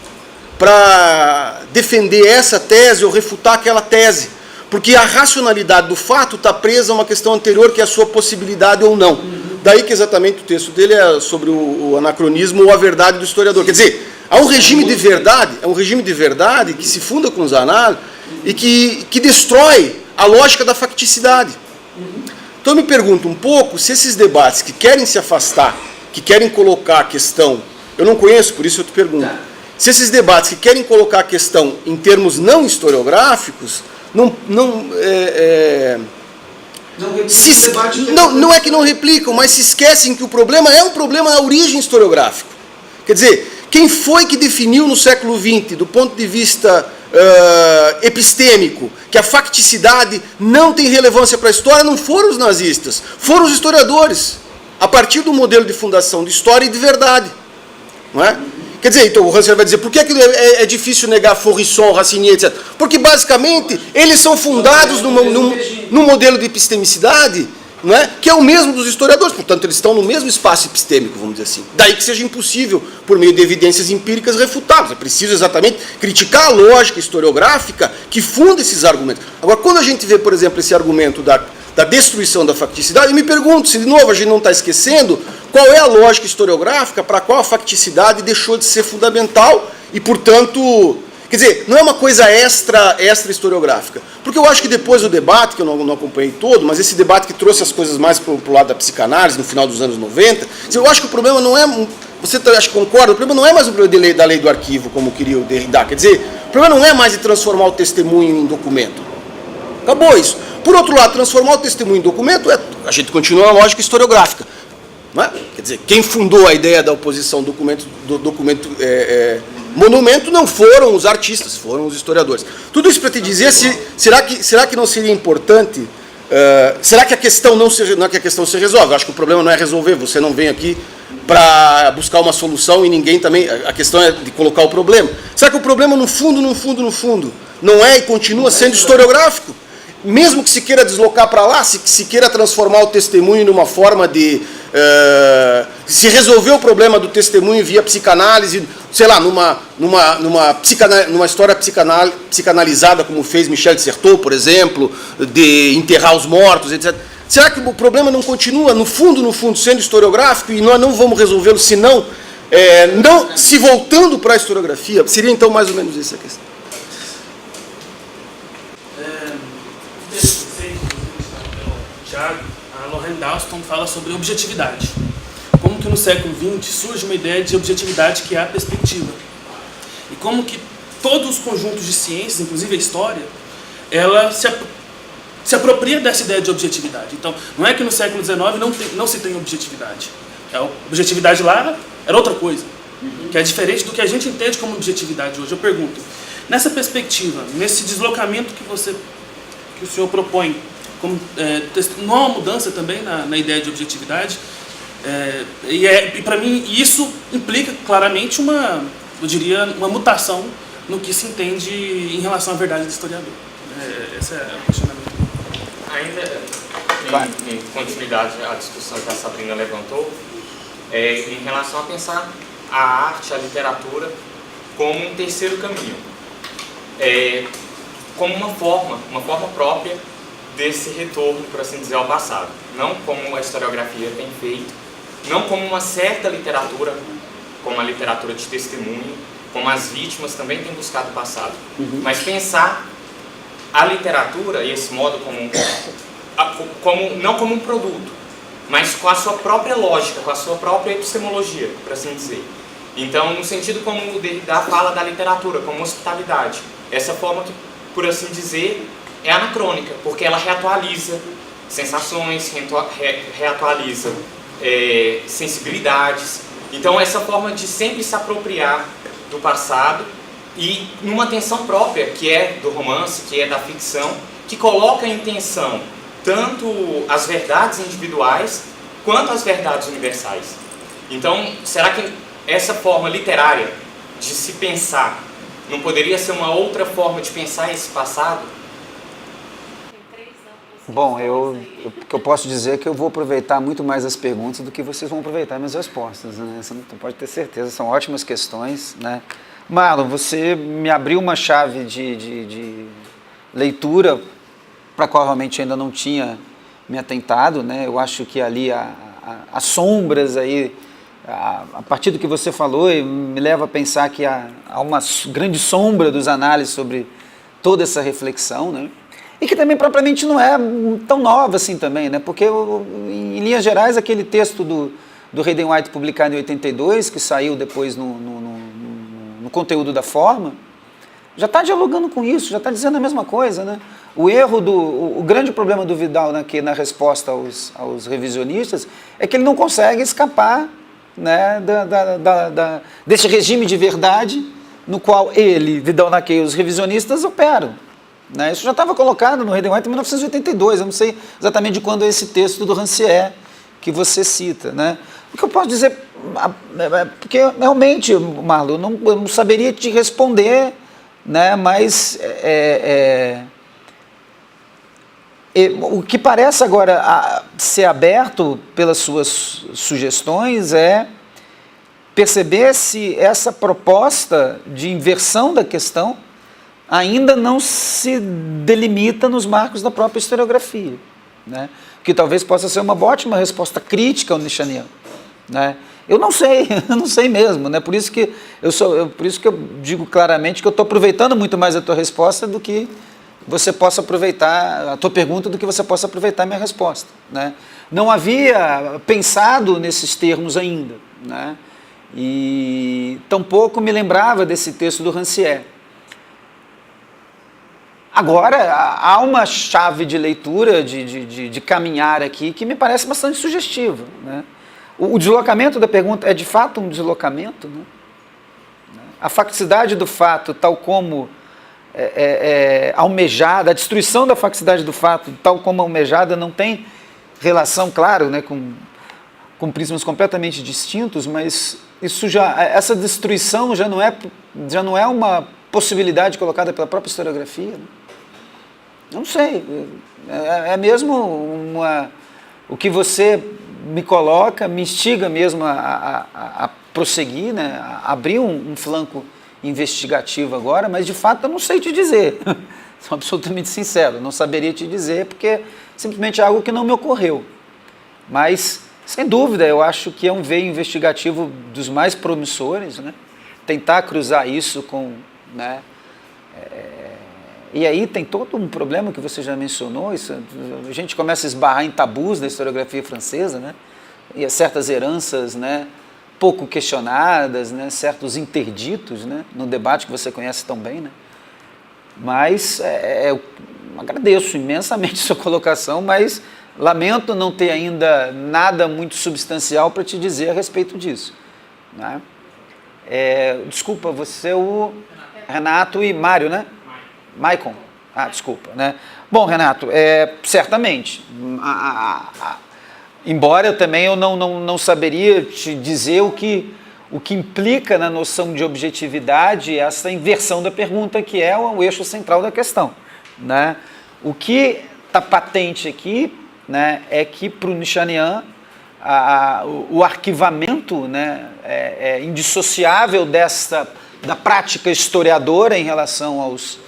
para defender essa tese ou refutar aquela tese, porque a racionalidade do fato está presa a uma questão anterior, que é a sua possibilidade ou não. Daí que exatamente o texto dele é sobre o anacronismo ou a verdade do historiador. Quer dizer, há um regime de verdade que se funda com Zanal e que destrói a lógica da facticidade. Então eu me pergunto um pouco se esses debates que querem se afastar, que querem colocar a questão, eu não conheço, por isso eu te pergunto, se esses debates que querem colocar a questão em termos não historiográficos, não é que não replicam, mas se esquecem que o problema é um problema na origem historiográfico. Quer dizer, quem foi que definiu no século XX, do ponto de vista epistêmico, que a facticidade não tem relevância para a história? Não foram os nazistas, foram os historiadores, a partir do modelo de fundação de história e de verdade. Não é? Quer dizer, então o Rancière vai dizer, por que é difícil negar Faurisson, Racine, etc. Porque, basicamente, eles são fundados num modelo de epistemicidade, não é? Que é o mesmo dos historiadores, portanto, eles estão no mesmo espaço epistêmico, vamos dizer assim. Daí que seja impossível, por meio de evidências empíricas, refutá-los. É preciso exatamente criticar a lógica historiográfica que funda esses argumentos. Agora, quando a gente vê, por exemplo, esse argumento da destruição da facticidade, eu me pergunto se, de novo, a gente não está esquecendo qual é a lógica historiográfica para a qual a facticidade deixou de ser fundamental e, portanto, quer dizer, não é uma coisa extra historiográfica. Porque eu acho que depois do debate, que eu não acompanhei todo, mas esse debate que trouxe as coisas mais para o lado da psicanálise, no final dos anos 90, eu acho que o problema não é, você acha que concorda, o problema não é mais o problema da lei do arquivo, como queria o Derrida. Quer dizer, O problema não é mais de transformar o testemunho em documento. Acabou isso. Por outro lado, transformar o testemunho em documento, a gente continua na lógica historiográfica. Não é? Quer dizer, quem fundou a ideia da oposição do documento monumento não foram os artistas, foram os historiadores. Tudo isso para te dizer, será que não seria importante... será que a questão não é que a questão se resolve? Eu acho que o problema não é resolver, você não vem aqui para buscar uma solução e ninguém também... A questão é de colocar o problema. Será que o problema, no fundo, não é e continua sendo historiográfico? Mesmo que se queira deslocar para lá, se queira transformar o testemunho numa forma de... se resolver o problema do testemunho via psicanálise, sei lá, numa história psicanalizada, como fez Michel de Certeau, por exemplo, de enterrar os mortos, etc. Será que o problema não continua, no fundo, sendo historiográfico e nós não vamos resolvê-lo, senão, não se voltando para a historiografia? Seria, então, mais ou menos essa a questão. A Lorraine Dalston fala sobre objetividade. Como que no século XX surge uma ideia de objetividade que é a perspectiva. E como que todos os conjuntos de ciências, inclusive a história, ela se apropria dessa ideia de objetividade. Então, não é que no século XIX não se tem objetividade. A objetividade lá era outra coisa, que é diferente do que a gente entende como objetividade hoje. Eu pergunto, nessa perspectiva, nesse deslocamento que o senhor propõe, não há uma mudança também na ideia de objetividade, e para mim isso implica claramente uma mutação no que se entende em relação à verdade do historiador. Esse é o questionamento. Ainda em continuidade à discussão que a Sabrina levantou, em relação a pensar a arte, a literatura como um terceiro caminho, como uma forma própria desse retorno, por assim dizer, ao passado. Não como a historiografia tem feito, não como uma certa literatura, como a literatura de testemunho, como as vítimas também têm buscado o passado. Mas pensar a literatura e esse modo não como um produto, mas com a sua própria lógica, com a sua própria epistemologia, por assim dizer. Então, no sentido como o Derrida fala da literatura, como hospitalidade. Essa forma que, por assim dizer, é anacrônica, porque ela reatualiza sensações, reatualiza sensibilidades. Então, essa forma de sempre se apropriar do passado e numa tensão própria, que é do romance, que é da ficção, que coloca em tensão tanto as verdades individuais quanto as verdades universais. Então, será que essa forma literária de se pensar não poderia ser uma outra forma de pensar esse passado? Bom, o que eu posso dizer é que eu vou aproveitar muito mais as perguntas do que vocês vão aproveitar minhas respostas, né? Você não pode ter certeza, são ótimas questões, né? Marlon, você me abriu uma chave de leitura para a qual realmente ainda não tinha me atentado, né? Eu acho que ali as sombras aí, a partir do que você falou, me leva a pensar que há uma grande sombra dos análises sobre toda essa reflexão, né? E que também propriamente não é tão nova assim também, né? Porque em linhas gerais aquele texto do Hayden White publicado em 82, que saiu depois no conteúdo da forma, já está dialogando com isso, já está dizendo a mesma coisa, né? O grande problema do Vidal na resposta aos revisionistas é que ele não consegue escapar, né, desse regime de verdade no qual ele, Vidal Naquet e os revisionistas operam. Né? Isso já estava colocado no Hayden White em 1982, eu não sei exatamente de quando é esse texto do Rancière que você cita. Né? O que eu posso dizer, porque realmente, Marlon, eu não saberia te responder, né? Mas o que parece agora ser aberto pelas suas sugestões é perceber se essa proposta de inversão da questão ainda não se delimita nos marcos da própria historiografia, né? Que talvez possa ser uma ótima resposta crítica ao Nichanian, né? Eu não sei mesmo, né? Por isso que eu digo claramente que eu estou aproveitando muito mais a tua resposta do que você possa aproveitar a tua pergunta, do que você possa aproveitar a minha resposta, né? Não havia pensado nesses termos ainda, né? E tampouco me lembrava desse texto do Rancière. Agora, há uma chave de leitura, de caminhar aqui, que me parece bastante sugestiva, né? O deslocamento da pergunta é de fato um deslocamento, né? A facticidade do fato, tal como almejada, a destruição da facticidade do fato, tal como almejada, não tem relação, claro, né, com prismas completamente distintos, mas essa destruição já não é uma possibilidade colocada pela própria historiografia, né? Não sei, é mesmo o que você me coloca, me instiga mesmo a prosseguir, né, a abrir um flanco investigativo agora, mas de fato eu não sei te dizer, sou absolutamente sincero, não saberia te dizer porque simplesmente é algo que não me ocorreu, mas sem dúvida eu acho que é um veio investigativo dos mais promissores, né, tentar cruzar isso com, né, e aí tem todo um problema que você já mencionou, isso, a gente começa a esbarrar em tabus da historiografia francesa, né, e certas heranças, né, pouco questionadas, né, certos interditos, né, no debate que você conhece tão bem, né, mas eu agradeço imensamente sua colocação, mas lamento não ter ainda nada muito substancial para te dizer a respeito disso, né. Desculpa, você é o Renato e Mário, né? Maicon. Desculpa, né? Bom, Renato, certamente, embora eu também não saberia te dizer o que implica na noção de objetividade essa inversão da pergunta, que é o eixo central da questão, né? O que está patente aqui, né, é que para o Nichanian o arquivamento, né, é indissociável da prática historiadora em relação aos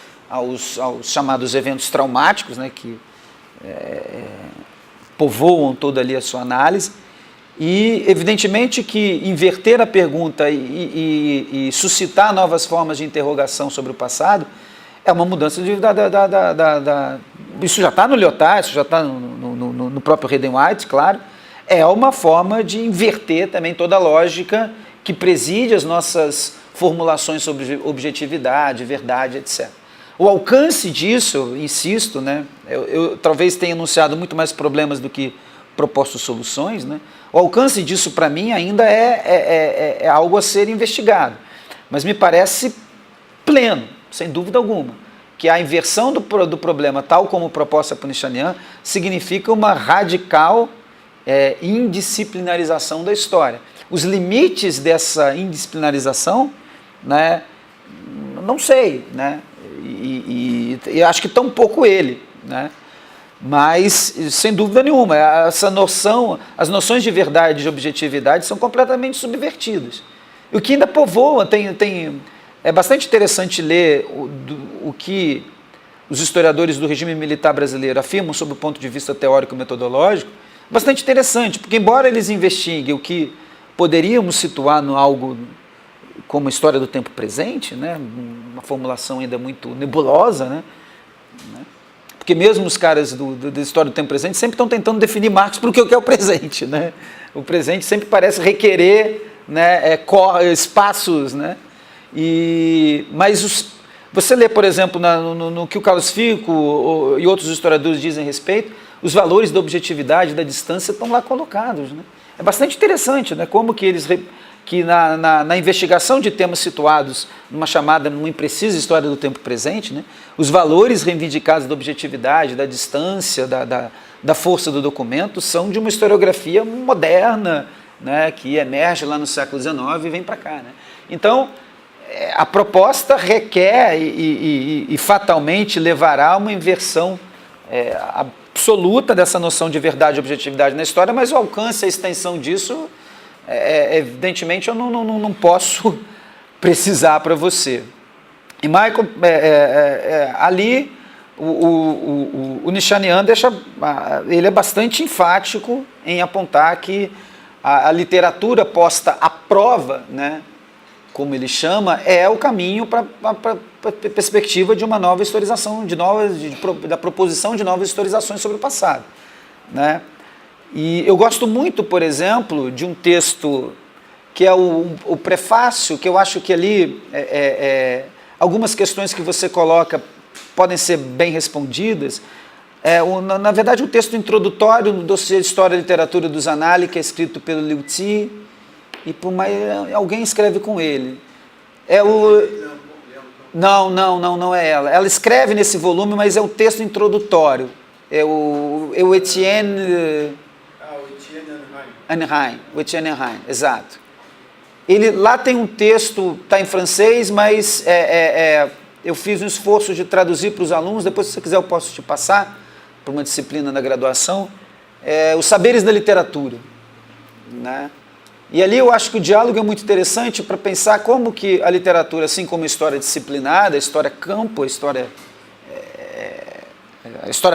chamados eventos traumáticos, né, que povoam toda ali a sua análise, e evidentemente que inverter a pergunta e suscitar novas formas de interrogação sobre o passado é uma mudança isso já está no Lyotard, isso já está no próprio Hayden White, claro, é uma forma de inverter também toda a lógica que preside as nossas formulações sobre objetividade, verdade, etc. O alcance disso, insisto, né, eu talvez tenha enunciado muito mais problemas do que proposto soluções, né, o alcance disso para mim ainda é algo a ser investigado, mas me parece pleno, sem dúvida alguma, que a inversão do problema, tal como proposta por Nichanian, significa uma radical indisciplinarização da história. Os limites dessa indisciplinarização, né, não sei, né, e acho que tão pouco ele, né, mas sem dúvida nenhuma, essa noção, as noções de verdade e de objetividade são completamente subvertidas. E o que ainda povoa, é bastante interessante ler o que os historiadores do regime militar brasileiro afirmam sob o ponto de vista teórico e metodológico, bastante interessante, porque embora eles investiguem o que poderíamos situar no algo como a história do tempo presente, né, uma formulação ainda muito nebulosa, né, porque mesmo os caras da história do tempo presente sempre estão tentando definir marcos para o que é o presente, né, o presente sempre parece requerer, né, espaços, né, mas você lê, por exemplo, no que o Carlos Fico e outros historiadores dizem a respeito, os valores da objetividade, da distância estão lá colocados, né? É bastante interessante, né, como que eles, que na investigação de temas situados numa imprecisa história do tempo presente, né, os valores reivindicados da objetividade, da distância, da força do documento são de uma historiografia moderna, né, que emerge lá no século XIX e vem para cá, né? Então, a proposta requer e fatalmente levará a uma inversão absoluta dessa noção de verdade e objetividade na história, mas o alcance, a extensão disso, evidentemente eu não posso precisar para você. E Michael, ali o Nichanian ele é bastante enfático em apontar que a literatura posta à prova, né, como ele chama, é o caminho para a perspectiva de uma nova historização, da proposição de novas historizações sobre o passado, né? E eu gosto muito, por exemplo, de um texto que é o prefácio, que eu acho que ali algumas questões que você coloca podem ser bem respondidas. Na verdade, o texto introdutório no dossiê de História e Literatura do Zanali, que é escrito pelo Liu Zi, e por mais, alguém escreve com ele. Não é ela. Ela escreve nesse volume, mas é o texto introdutório. É o Etienne Anheim. O Etienne Anheim, exato. Lá tem um texto, está em francês, mas eu fiz um esforço de traduzir para os alunos, depois se você quiser eu posso te passar, para uma disciplina da graduação, os saberes da literatura. Né? E ali eu acho que o diálogo é muito interessante para pensar como que a literatura, assim como a história disciplinada, a história campo, a história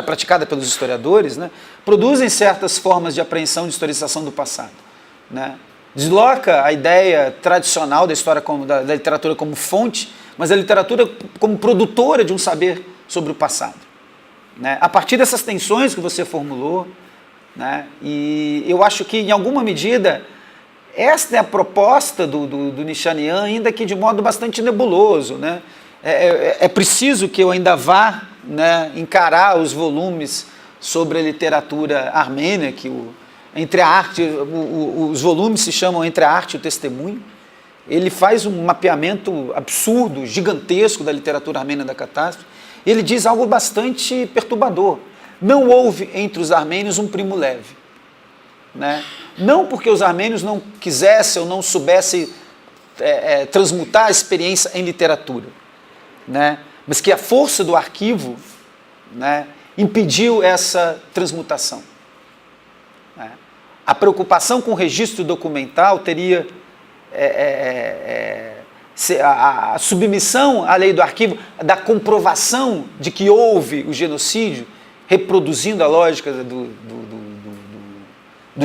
praticada pelos historiadores, né, produzem certas formas de apreensão de historicização do passado. Né? Desloca a ideia tradicional da história da literatura como fonte, mas a literatura como produtora de um saber sobre o passado. Né? A partir dessas tensões que você formulou, né? E eu acho que, em alguma medida, esta é a proposta do Nishanian, ainda que de modo bastante nebuloso. Né? É preciso que eu ainda vá, né, encarar os volumes sobre a literatura armênia, que entre a arte, os volumes se chamam Entre a Arte e o Testemunho. Ele faz um mapeamento absurdo, gigantesco da literatura armênia da catástrofe. Ele diz algo bastante perturbador. Não houve entre os armênios um primo leve. Né? Não porque os armênios não quisessem ou não soubessem transmutar a experiência em literatura, né? Mas que a força do arquivo, né, impediu essa transmutação. Né? A preocupação com o registro documental teria a submissão à lei do arquivo, da comprovação de que houve o genocídio, reproduzindo a lógica do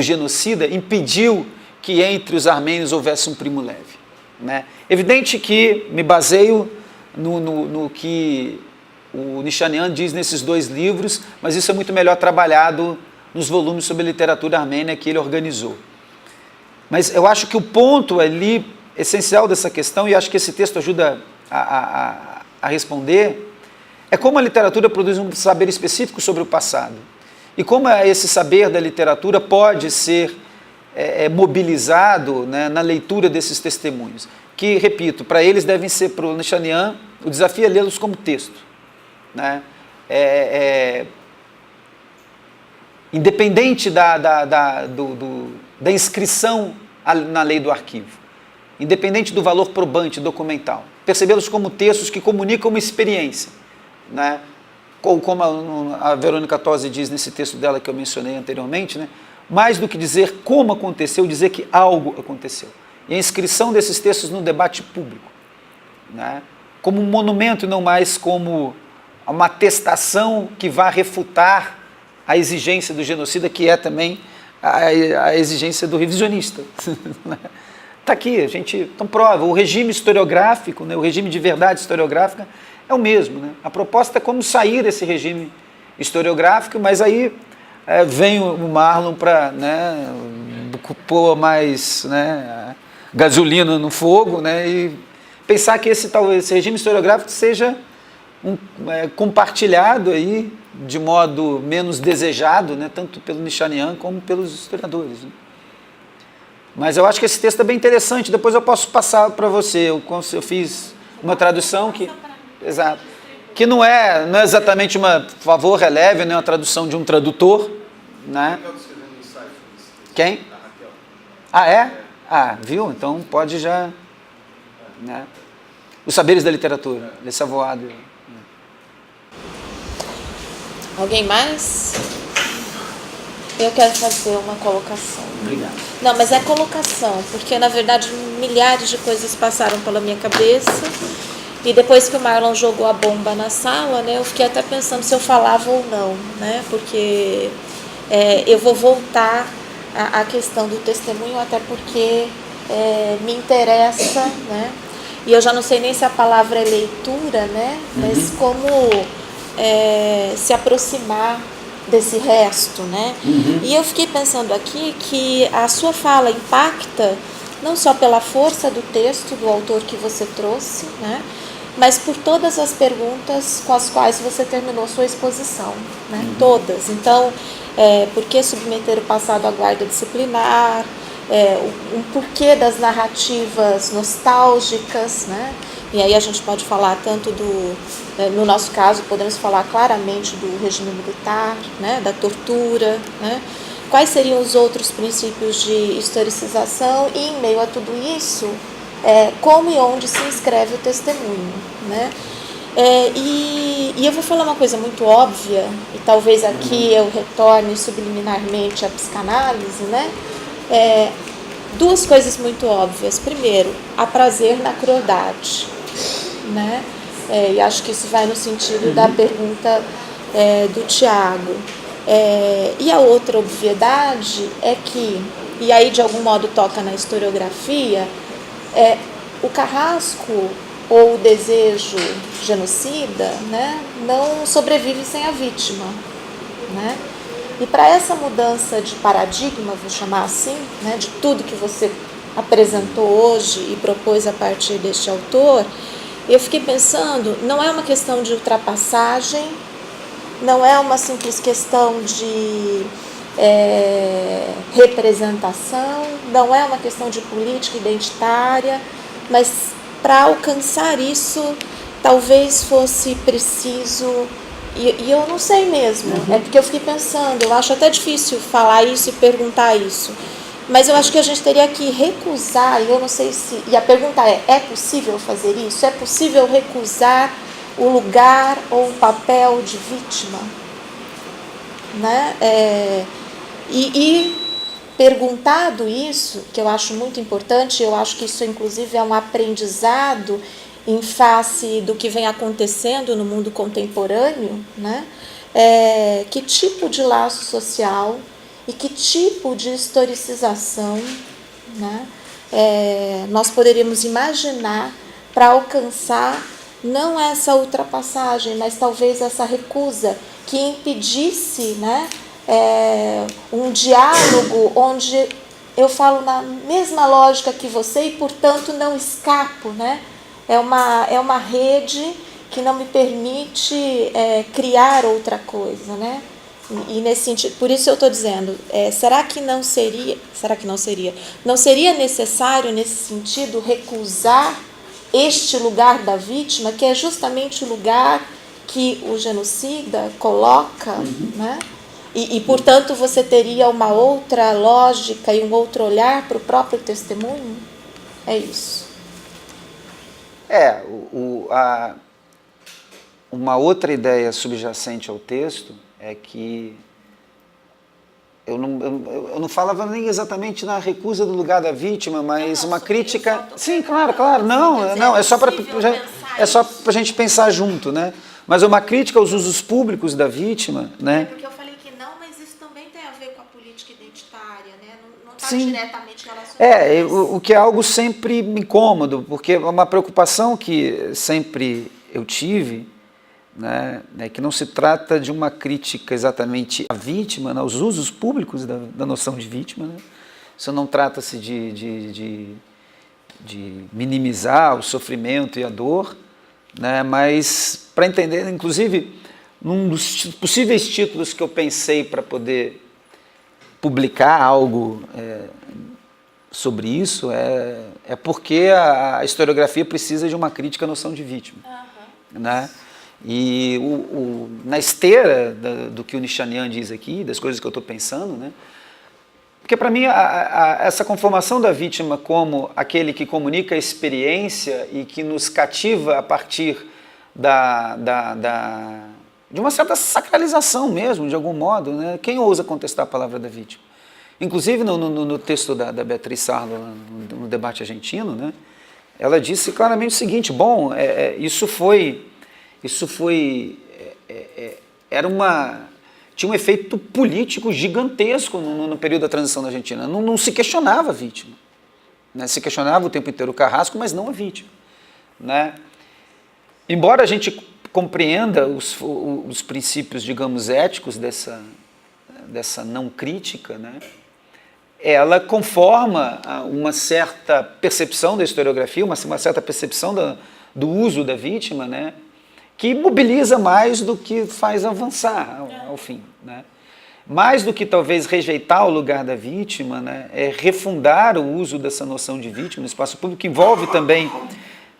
genocida, impediu que entre os armênios houvesse um primo leve. Né? Evidente que me baseio no que o Nishanian diz nesses 2 livros, mas isso é muito melhor trabalhado nos volumes sobre literatura armênia que ele organizou. Mas eu acho que o ponto ali essencial dessa questão, e acho que esse texto ajuda a responder, é como a literatura produz um saber específico sobre o passado. E como esse saber da literatura pode ser mobilizado, né, na leitura desses testemunhos. Que, repito, para eles devem ser, para o Nishanian, o desafio é lê-los como texto. Né? Independente da inscrição na lei do arquivo. Independente do valor probante documental. Percebê-los como textos que comunicam uma experiência. Né? Ou como a Verônica Tosi diz nesse texto dela que eu mencionei anteriormente, né? Mais do que dizer como aconteceu, dizer que algo aconteceu. E a inscrição desses textos no debate público. Né? Como um monumento e não mais como uma atestação que vá refutar a exigência do genocida, que é também a exigência do revisionista. Está aqui, a gente então prova. O regime historiográfico, né, o regime de verdade historiográfica é o mesmo. Né? A proposta é como sair desse regime historiográfico, mas aí vem o Marlon para, né, pôr mais, né, gasolina no fogo, né, e pensar que esse regime historiográfico seja compartilhado aí de modo menos desejado, né, tanto pelo Nishanian como pelos historiadores. Né? Mas eu acho que esse texto é bem interessante, depois eu posso passar para você. Eu fiz uma tradução que... Exato. Que não é exatamente uma, por favor, releve, não é uma tradução de um tradutor. Né? Quem? Ah, é? Ah, viu? Então pode já... Né? Os saberes da literatura, Le Savoir. Alguém mais? Eu quero fazer uma colocação. Obrigado. Não, mas é colocação, porque na verdade milhares de coisas passaram pela minha cabeça. E depois que o Marlon jogou a bomba na sala, né, eu fiquei até pensando se eu falava ou não, né, porque eu vou voltar à questão do testemunho, até porque me interessa, né, e eu já não sei nem se a palavra é leitura, né, mas como se aproximar desse resto, né, e eu fiquei pensando aqui que a sua fala impacta não só pela força do texto do autor que você trouxe, né, mas por todas as perguntas com as quais você terminou sua exposição, né? Todas. Então, por que submeter o passado à guarda disciplinar? Um porquê das narrativas nostálgicas, né? E aí a gente pode falar tanto no nosso caso, podemos falar claramente do regime militar, né? Da tortura, né? Quais seriam os outros princípios de historicização e, em meio a tudo isso, como e onde se inscreve o testemunho, né? E eu vou falar uma coisa muito óbvia, e talvez aqui eu retorne subliminarmente à psicanálise, né? Duas coisas muito óbvias. Primeiro, há prazer na crueldade, né? E acho que isso vai no sentido da pergunta do Tiago. E a outra obviedade é que, e aí de algum modo toca na historiografia, o carrasco ou o desejo genocida, né, não sobrevive sem a vítima, né? E para essa mudança de paradigma, vou chamar assim, né, de tudo que você apresentou hoje e propôs a partir deste autor, eu fiquei pensando, não é uma questão de ultrapassagem, não é uma simples questão de representação, não é uma questão de política identitária, mas para alcançar isso, talvez fosse preciso, e eu não sei mesmo, é porque eu fiquei pensando, eu acho até difícil falar isso e perguntar isso, mas eu acho que a gente teria que recusar, e eu não sei se, e a pergunta é possível fazer isso? É possível recusar o lugar ou o papel de vítima? Né? E perguntado isso, que eu acho muito importante, eu acho que isso inclusive é um aprendizado em face do que vem acontecendo no mundo contemporâneo, né? Que tipo de laço social e que tipo de historicização, né, nós poderíamos imaginar para alcançar não essa ultrapassagem, mas talvez essa recusa que impedisse, né, um diálogo onde eu falo na mesma lógica que você e, portanto, não escapo, né? É uma rede que não me permite criar outra coisa, né? E nesse sentido, por isso eu estou dizendo, será que não seria necessário, nesse sentido, recusar este lugar da vítima, que é justamente o lugar que o genocida coloca, né? E, portanto, você teria uma outra lógica e um outro olhar para o próprio testemunho? É isso. Uma outra ideia subjacente ao texto é que eu não falava nem exatamente na recusa do lugar da vítima, mas uma crítica... Sim, claro, não, é só para a gente pensar junto, né? Mas uma crítica aos usos públicos da vítima, né? Porque eu falei que não, mas isso também tem a ver com a política identitária, né? Não está Sim. diretamente relacionado. O que é algo sempre incômodo, porque é uma preocupação que sempre eu tive, né, que não se trata de uma crítica exatamente à vítima, né, aos usos públicos da noção de vítima, né? Isso não trata-se de minimizar o sofrimento e a dor, né, mas para entender, inclusive, num dos possíveis títulos que eu pensei para poder publicar algo sobre isso, é porque a historiografia precisa de uma crítica à noção de vítima. Né? E na esteira do que o Nichanian diz aqui, das coisas que eu estou pensando, né? Porque para mim essa conformação da vítima como aquele que comunica a experiência e que nos cativa a partir de uma certa sacralização mesmo, de algum modo, né? Quem ousa contestar a palavra da vítima? Inclusive no texto da Beatriz Sarlo, no debate argentino, né? Ela disse claramente o seguinte: bom, tinha um efeito político gigantesco no período da transição da Argentina. Não se questionava a vítima, né? Se questionava o tempo inteiro o carrasco, mas não a vítima, né? Embora a gente compreenda os princípios, digamos, éticos dessa não crítica, né? Ela conforma uma certa percepção da historiografia, uma certa percepção do uso da vítima, né, que mobiliza mais do que faz avançar ao fim, né? Mais do que talvez rejeitar o lugar da vítima, né, é refundar o uso dessa noção de vítima no espaço público, que envolve também,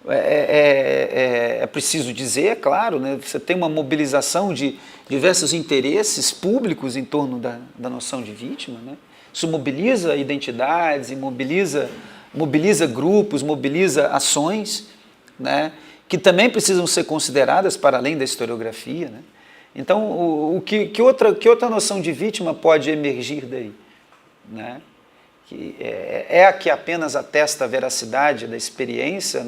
é preciso dizer, é claro, né, você tem uma mobilização de diversos interesses públicos em torno da noção de vítima, né? Isso mobiliza identidades, mobiliza grupos, mobiliza ações, né, que também precisam ser consideradas para além da historiografia, né? Então, que outra noção de vítima pode emergir daí, né? Que é a que apenas atesta a veracidade da experiência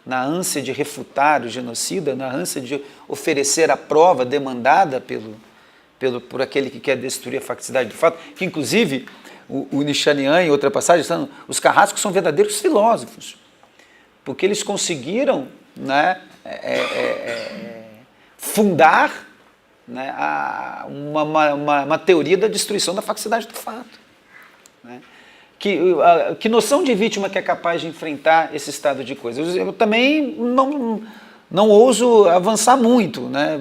na ânsia de refutar o genocida, na ânsia de oferecer a prova demandada por aquele que quer destruir a facticidade do fato, que inclusive o Nichanian, em outra passagem, os carrascos são verdadeiros filósofos, porque eles conseguiram, né, fundar, né, uma teoria da destruição da facticidade do fato, né? Que noção de vítima que é capaz de enfrentar esse estado de coisas? Eu também não ouso avançar muito, né?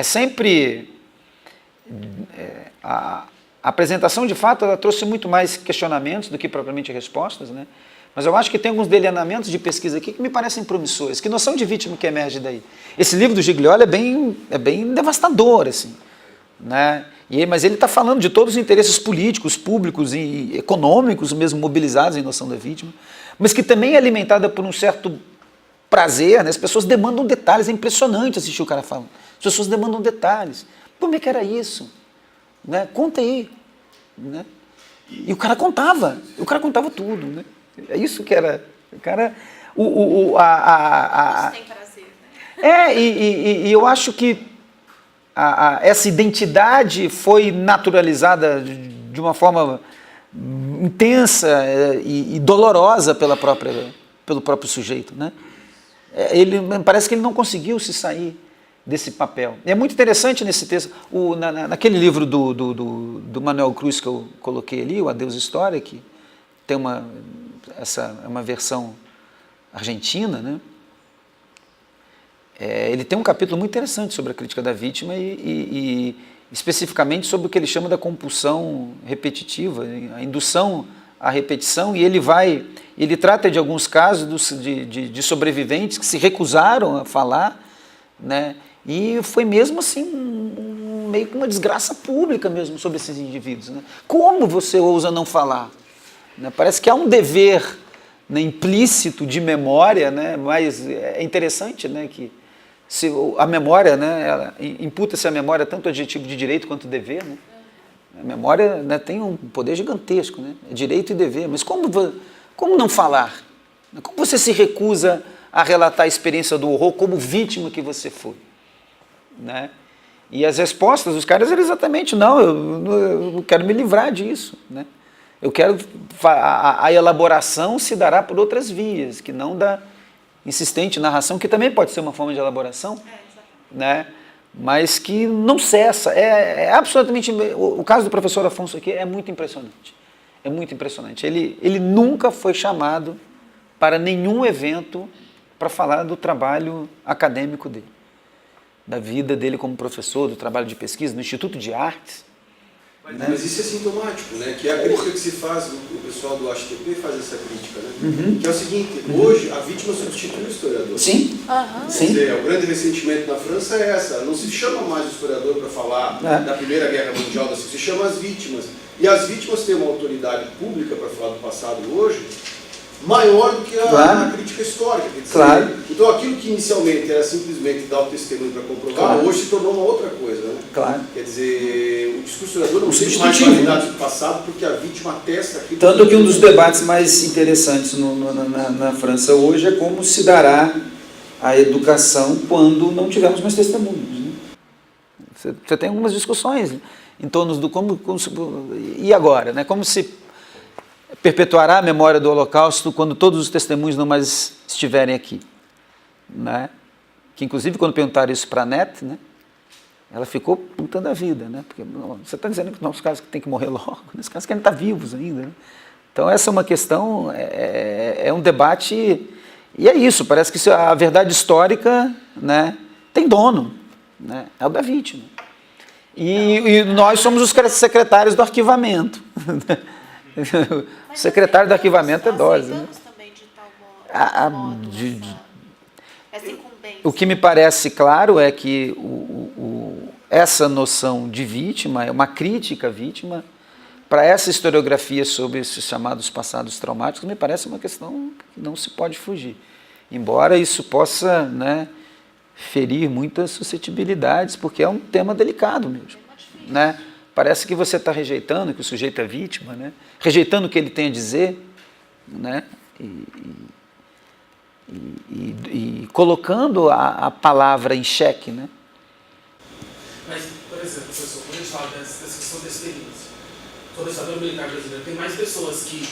Sempre a apresentação de fato ela trouxe muito mais questionamentos do que propriamente respostas, né? Mas eu acho que tem alguns delineamentos de pesquisa aqui que me parecem promissores. Que noção de vítima que emerge daí? Esse livro do Giglioli é bem devastador, assim, né? Mas ele está falando de todos os interesses políticos, públicos e econômicos mesmo mobilizados em noção da vítima, mas que também é alimentada por um certo prazer, né? As pessoas demandam detalhes, é impressionante assistir o cara falando. As pessoas demandam detalhes. Como é que era isso? Né? Conta aí. Né? E o cara contava tudo, né? É isso que era. O cara. Tem prazer, né? E eu acho que essa identidade foi naturalizada de uma forma intensa e dolorosa pelo próprio sujeito, né? Parece que ele não conseguiu se sair desse papel. E é muito interessante nesse texto, naquele livro do Manuel Cruz que eu coloquei ali, O Adeus História, que tem uma versão argentina, né? Ele tem um capítulo muito interessante sobre a crítica da vítima e especificamente sobre o que ele chama da compulsão repetitiva, a indução à repetição, e ele trata de alguns casos de sobreviventes que se recusaram a falar, né? E foi mesmo assim meio que uma desgraça pública mesmo sobre esses indivíduos, né? Como você ousa não falar? Né? Parece que há um dever, né, implícito de memória, né? Mas é interessante, né, que se a memória, né, imputa-se à memória tanto o adjetivo de direito quanto dever, né? A memória, né, tem um poder gigantesco, né? É direito e dever, mas como não falar? Como você se recusa a relatar a experiência do horror como vítima que você foi? Né? E as respostas dos caras eram exatamente, não, eu quero me livrar disso, né? Eu quero, a elaboração se dará por outras vias, que não da insistente narração, que também pode ser uma forma de elaboração, né? Mas que não cessa, é absolutamente, o caso do professor Afonso aqui é muito impressionante, ele nunca foi chamado para nenhum evento para falar do trabalho acadêmico dele, da vida dele como professor, do trabalho de pesquisa no Instituto de Artes. Mas isso é sintomático, né? Que é a crítica que se faz, o pessoal do HTP faz essa crítica, né? Uhum. Que é o seguinte, hoje a vítima substitui o historiador. Sim. Quer dizer, o grande ressentimento na França é essa, não se chama mais o historiador para falar da Primeira Guerra Mundial, se chama as vítimas. E as vítimas têm uma autoridade pública para falar do passado hoje, maior do que a crítica histórica. Quer dizer, então aquilo que inicialmente era simplesmente dar o testemunho para comprovar, hoje se tornou uma outra coisa, né? Quer dizer, o discurso historiador não tem mais qualidade do passado porque a vítima atesta aquilo. Tanto que um dos debates mais interessantes na França hoje é como se dará a educação quando não tivermos mais testemunhos, né? Você tem algumas discussões em torno do como e agora, né? Como se perpetuará a memória do Holocausto quando todos os testemunhos não mais estiverem aqui, né? Que inclusive quando perguntaram isso para a Net, né, ela ficou puta da vida, né? Porque você está dizendo que nossos casos que tem que morrer logo, nesses casos querem estar vivos ainda, né? Então essa é uma questão, é um debate, e é isso, parece que a verdade histórica, né, tem dono, né, é o da vítima. E nós somos os secretários do arquivamento. O secretário do arquivamento é dose. Né? O que me parece claro é que essa noção de vítima é uma crítica à vítima para essa historiografia sobre esses chamados passados traumáticos, me parece uma questão que não se pode fugir. Embora isso possa, né, ferir muitas suscetibilidades, porque é um tema delicado mesmo. Né? Parece que você está rejeitando, que o sujeito é vítima, né? Rejeitando o que ele tem a dizer, né? E colocando a palavra em xeque. Né? Mas, por exemplo, professor, quando a gente fala dessa questão da experiência, sobre a ditadura militar brasileira, tem mais pessoas que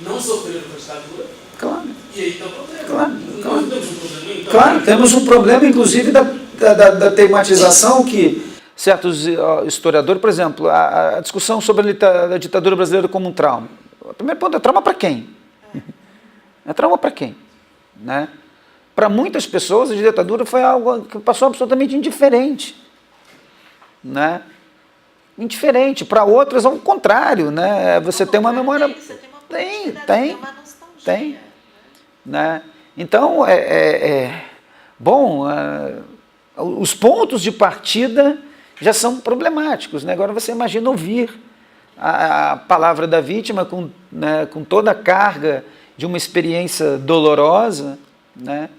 não sofreram com a ditadura. Claro. E aí está o problema. Claro, claro. Nós temos um problema, então. Claro, temos um problema, inclusive, da tematização que certos historiadores, por exemplo, a discussão sobre a ditadura brasileira como um trauma. O primeiro ponto é trauma para quem? É trauma para quem? Né? Para muitas pessoas, a ditadura foi algo que passou absolutamente indiferente. Né? Indiferente. Para outras, ao contrário. Né? Você tem uma memória... Tem. Né? Então, os pontos de partida já são problemáticos. Né? Agora você imagina ouvir a palavra da vítima com toda a carga de uma experiência dolorosa, né?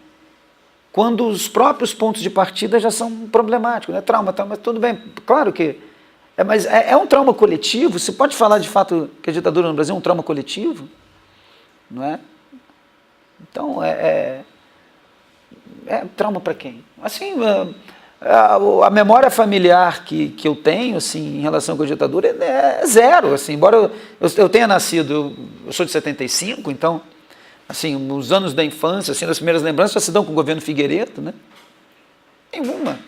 Quando os próprios pontos de partida já são problemáticos. Né? Trauma, mas tudo bem, claro que... Mas é um trauma coletivo? Se pode falar de fato que a ditadura no Brasil é um trauma coletivo? Não é? Então, é trauma para quem? Assim, a memória familiar que eu tenho assim, em relação com a ditadura é zero. Assim, embora eu tenha nascido, eu sou de 75, então, assim, os anos da infância, assim, as primeiras lembranças já se dão com o governo Figueiredo, né? Nenhuma.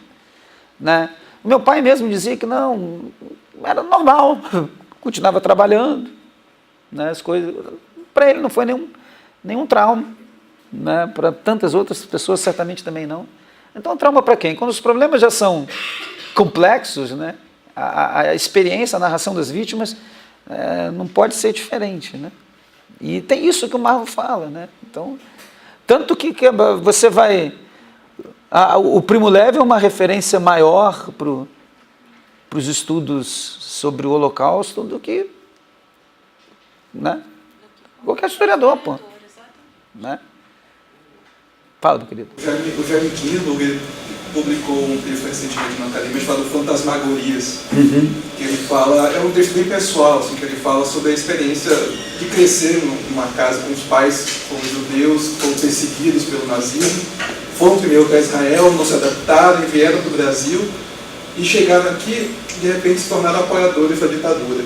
Né? O meu pai mesmo dizia que não, era normal, continuava trabalhando, né? As coisas, para ele não foi nenhum trauma, né? Para tantas outras pessoas certamente também não. Então, trauma para quem? Quando os problemas já são complexos, né? A experiência, a narração das vítimas não pode ser diferente. Né? E tem isso que o Marvel fala. Né? Então, tanto que você vai... O Primo Levi é uma referência maior para os estudos sobre o Holocausto do que, né? Qualquer historiador, pô. Né? Fala, meu querido. O Jaime Kindle publicou um texto recentemente na academia chamado Fantasmagorias, que ele fala, é um texto bem pessoal, assim, que ele fala sobre a experiência de crescer numa casa com os pais que foram judeus, foram perseguidos pelo nazismo, foram primeiro para Israel, não se adaptaram e vieram para o Brasil e chegaram aqui e de repente se tornaram apoiadores da ditadura.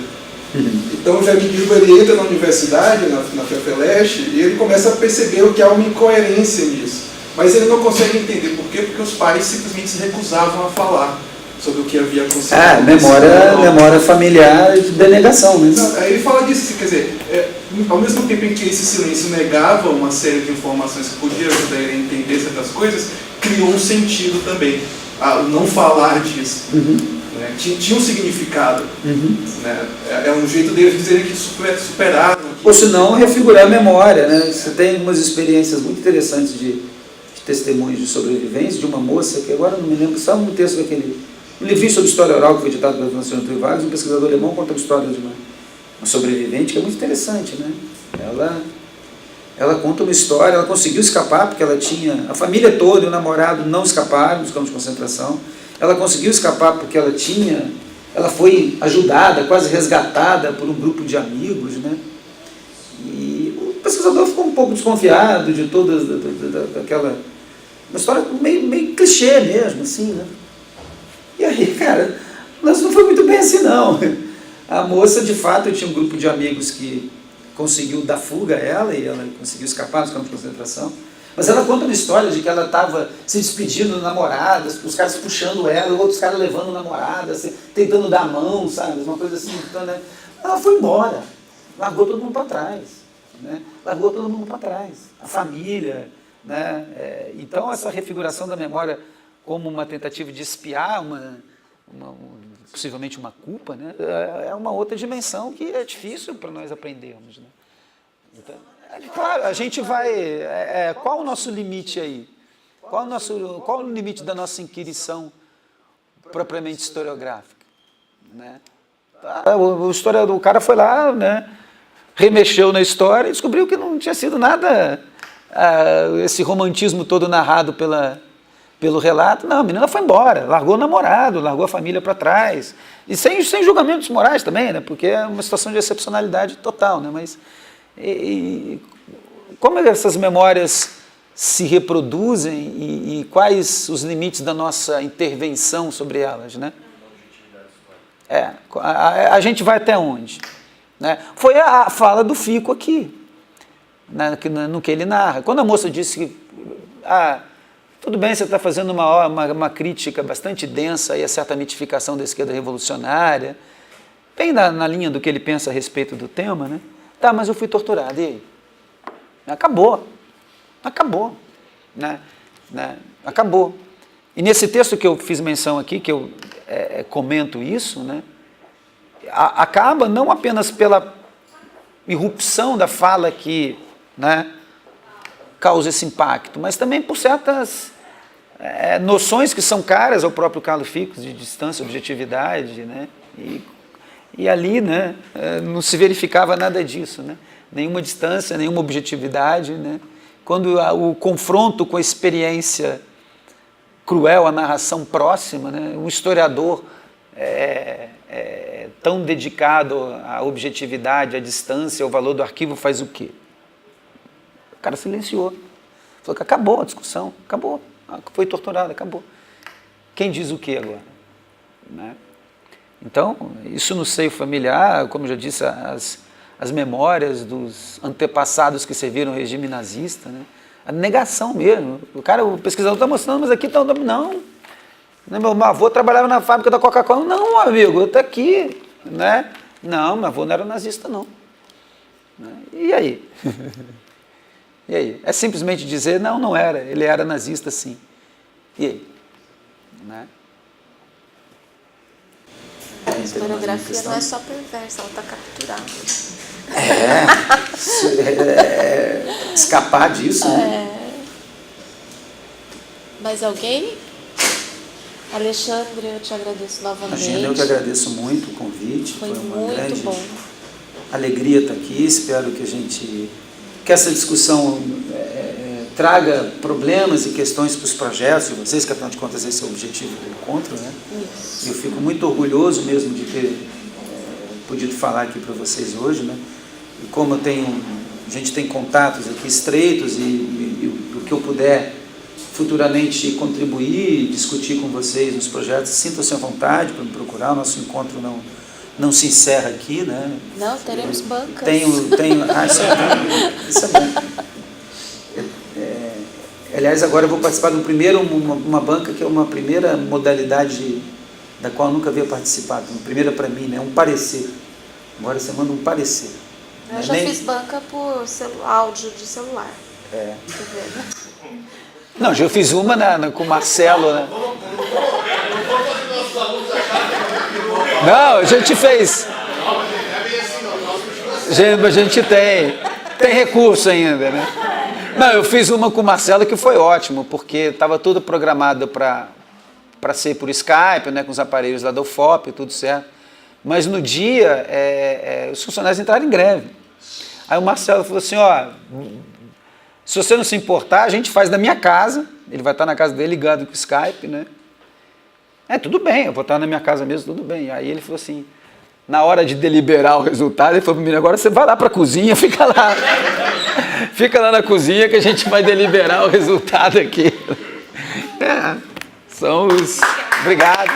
Então o Jaime Kindle ele entra na universidade, na FEFELESH, e ele começa a perceber que há uma incoerência nisso. Mas ele não consegue entender por quê, porque os pais simplesmente se recusavam a falar sobre o que havia acontecido. Memória familiar de denegação. Né? Aí ele fala disso, quer dizer, ao mesmo tempo em que esse silêncio negava uma série de informações que podia ajudar ele a entender certas coisas, criou um sentido também, o não falar disso. Né? Tinha um significado. Né? É um jeito deles dizerem que superaram. Ou se não, refigurar a memória. Né? Você tem algumas experiências muito interessantes de testemunhos de sobrevivência, de uma moça, que agora não me lembro, sabe um texto daquele... Um livrinho sobre história oral que foi editado pela Fundação Getúlio Vargas, um pesquisador alemão conta a história de uma sobrevivente, que é muito interessante. Né? Ela conta uma história, ela conseguiu escapar, porque ela tinha... A família toda e o namorado não escaparam dos campos de concentração. Ela conseguiu escapar porque ela foi ajudada, quase resgatada por um grupo de amigos, né? E o pesquisador ficou um pouco desconfiado de toda aquela... Uma história meio clichê mesmo, assim, né? E aí, cara, mas não foi muito bem assim, não. A moça, de fato, tinha um grupo de amigos que conseguiu dar fuga a ela, e ela conseguiu escapar dos campos de concentração. Mas ela conta uma história de que ela estava se despedindo de namoradas, os caras puxando ela, outros caras levando namoradas, tentando dar a mão, sabe? Uma coisa assim. Então, né? Ela foi embora. largou todo mundo para trás. Né? Largou todo mundo para trás. A família. Né? Então, essa refiguração da memória como uma tentativa de espiar possivelmente uma culpa, né? É uma outra dimensão que é difícil para nós aprendermos. Né? Então, claro, a gente vai... qual o nosso limite aí? Qual o limite da nossa inquirição propriamente historiográfica? Né? O cara foi lá, né? Remexeu na história e descobriu que não tinha sido nada... esse romantismo todo narrado pelo relato. Não, a menina foi embora, largou o namorado, largou a família para trás. E sem julgamentos morais também, né? Porque é uma situação de excepcionalidade total. Né? Mas como essas memórias se reproduzem e quais os limites da nossa intervenção sobre elas? Né? A gente vai até onde? Né? Foi a fala do Fico aqui. No que ele narra. Quando a moça disse que tudo bem, você está fazendo uma crítica bastante densa a certa mitificação da esquerda revolucionária, bem na linha do que ele pensa a respeito do tema, né? Tá, mas eu fui torturado, e aí? Acabou. Né? Acabou. E nesse texto que eu fiz menção aqui, que eu comento isso, né? Acaba não apenas pela irrupção da fala que, né, causa esse impacto, mas também por certas noções que são caras ao próprio Carlo Fico, de distância, objetividade, né, e ali, né, não se verificava nada disso, né, nenhuma distância, nenhuma objetividade, né, quando o confronto com a experiência cruel, a narração próxima, né, um historiador tão dedicado à objetividade, à distância, ao valor do arquivo, faz o quê? O cara silenciou. Falou que acabou a discussão, acabou. Foi torturado, acabou. Quem diz o quê agora? Né? Então, isso no seio familiar, como eu já disse, as memórias dos antepassados que serviram o regime nazista, né? A negação mesmo. O pesquisador está mostrando, mas aqui está... Não. Meu avô trabalhava na fábrica da Coca-Cola. Não, amigo, está aqui. Né? Não, meu avô não era nazista, não. E aí? E aí? É simplesmente dizer, não era, ele era nazista, sim. E aí? Né? A historiografia não é só perversa, ela está capturada. Escapar disso, né? Mais alguém? Alexandre, eu te agradeço novamente. Imagina, eu que agradeço muito o convite. Foi uma muito grande bom. Alegria estar aqui. Espero que essa discussão traga problemas e questões para os projetos de vocês, que afinal de contas esse é o objetivo do encontro, né? Isso. Eu fico muito orgulhoso mesmo de ter podido falar aqui para vocês hoje, né? E como a gente tem contatos aqui estreitos e o que eu puder futuramente contribuir, discutir com vocês nos projetos, sintam-se à vontade para me procurar. O nosso encontro não se encerra aqui, né? Não, teremos bancas. Isso é bom. Aliás, agora eu vou participar de uma banca que é uma primeira modalidade da qual eu nunca havia participado, uma primeira para mim, né? Um parecer. Agora você manda um parecer. Eu já fiz banca por áudio de celular. Não, já fiz uma com o Marcelo, né? Não, a gente fez. A gente tem recurso ainda, né? Não, eu fiz uma com o Marcelo que foi ótimo, porque estava tudo programado para ser por Skype, né, com os aparelhos lá da UFOP, tudo certo. Mas no dia, os funcionários entraram em greve. Aí o Marcelo falou assim, se você não se importar, a gente faz da minha casa, ele vai estar na casa dele ligado com o Skype, né? Tudo bem, eu vou estar na minha casa mesmo, tudo bem. Aí ele falou assim, na hora de deliberar o resultado, ele falou para mim, agora você vai lá para a cozinha, fica lá na cozinha que a gente vai deliberar o resultado aqui. São os... Obrigado.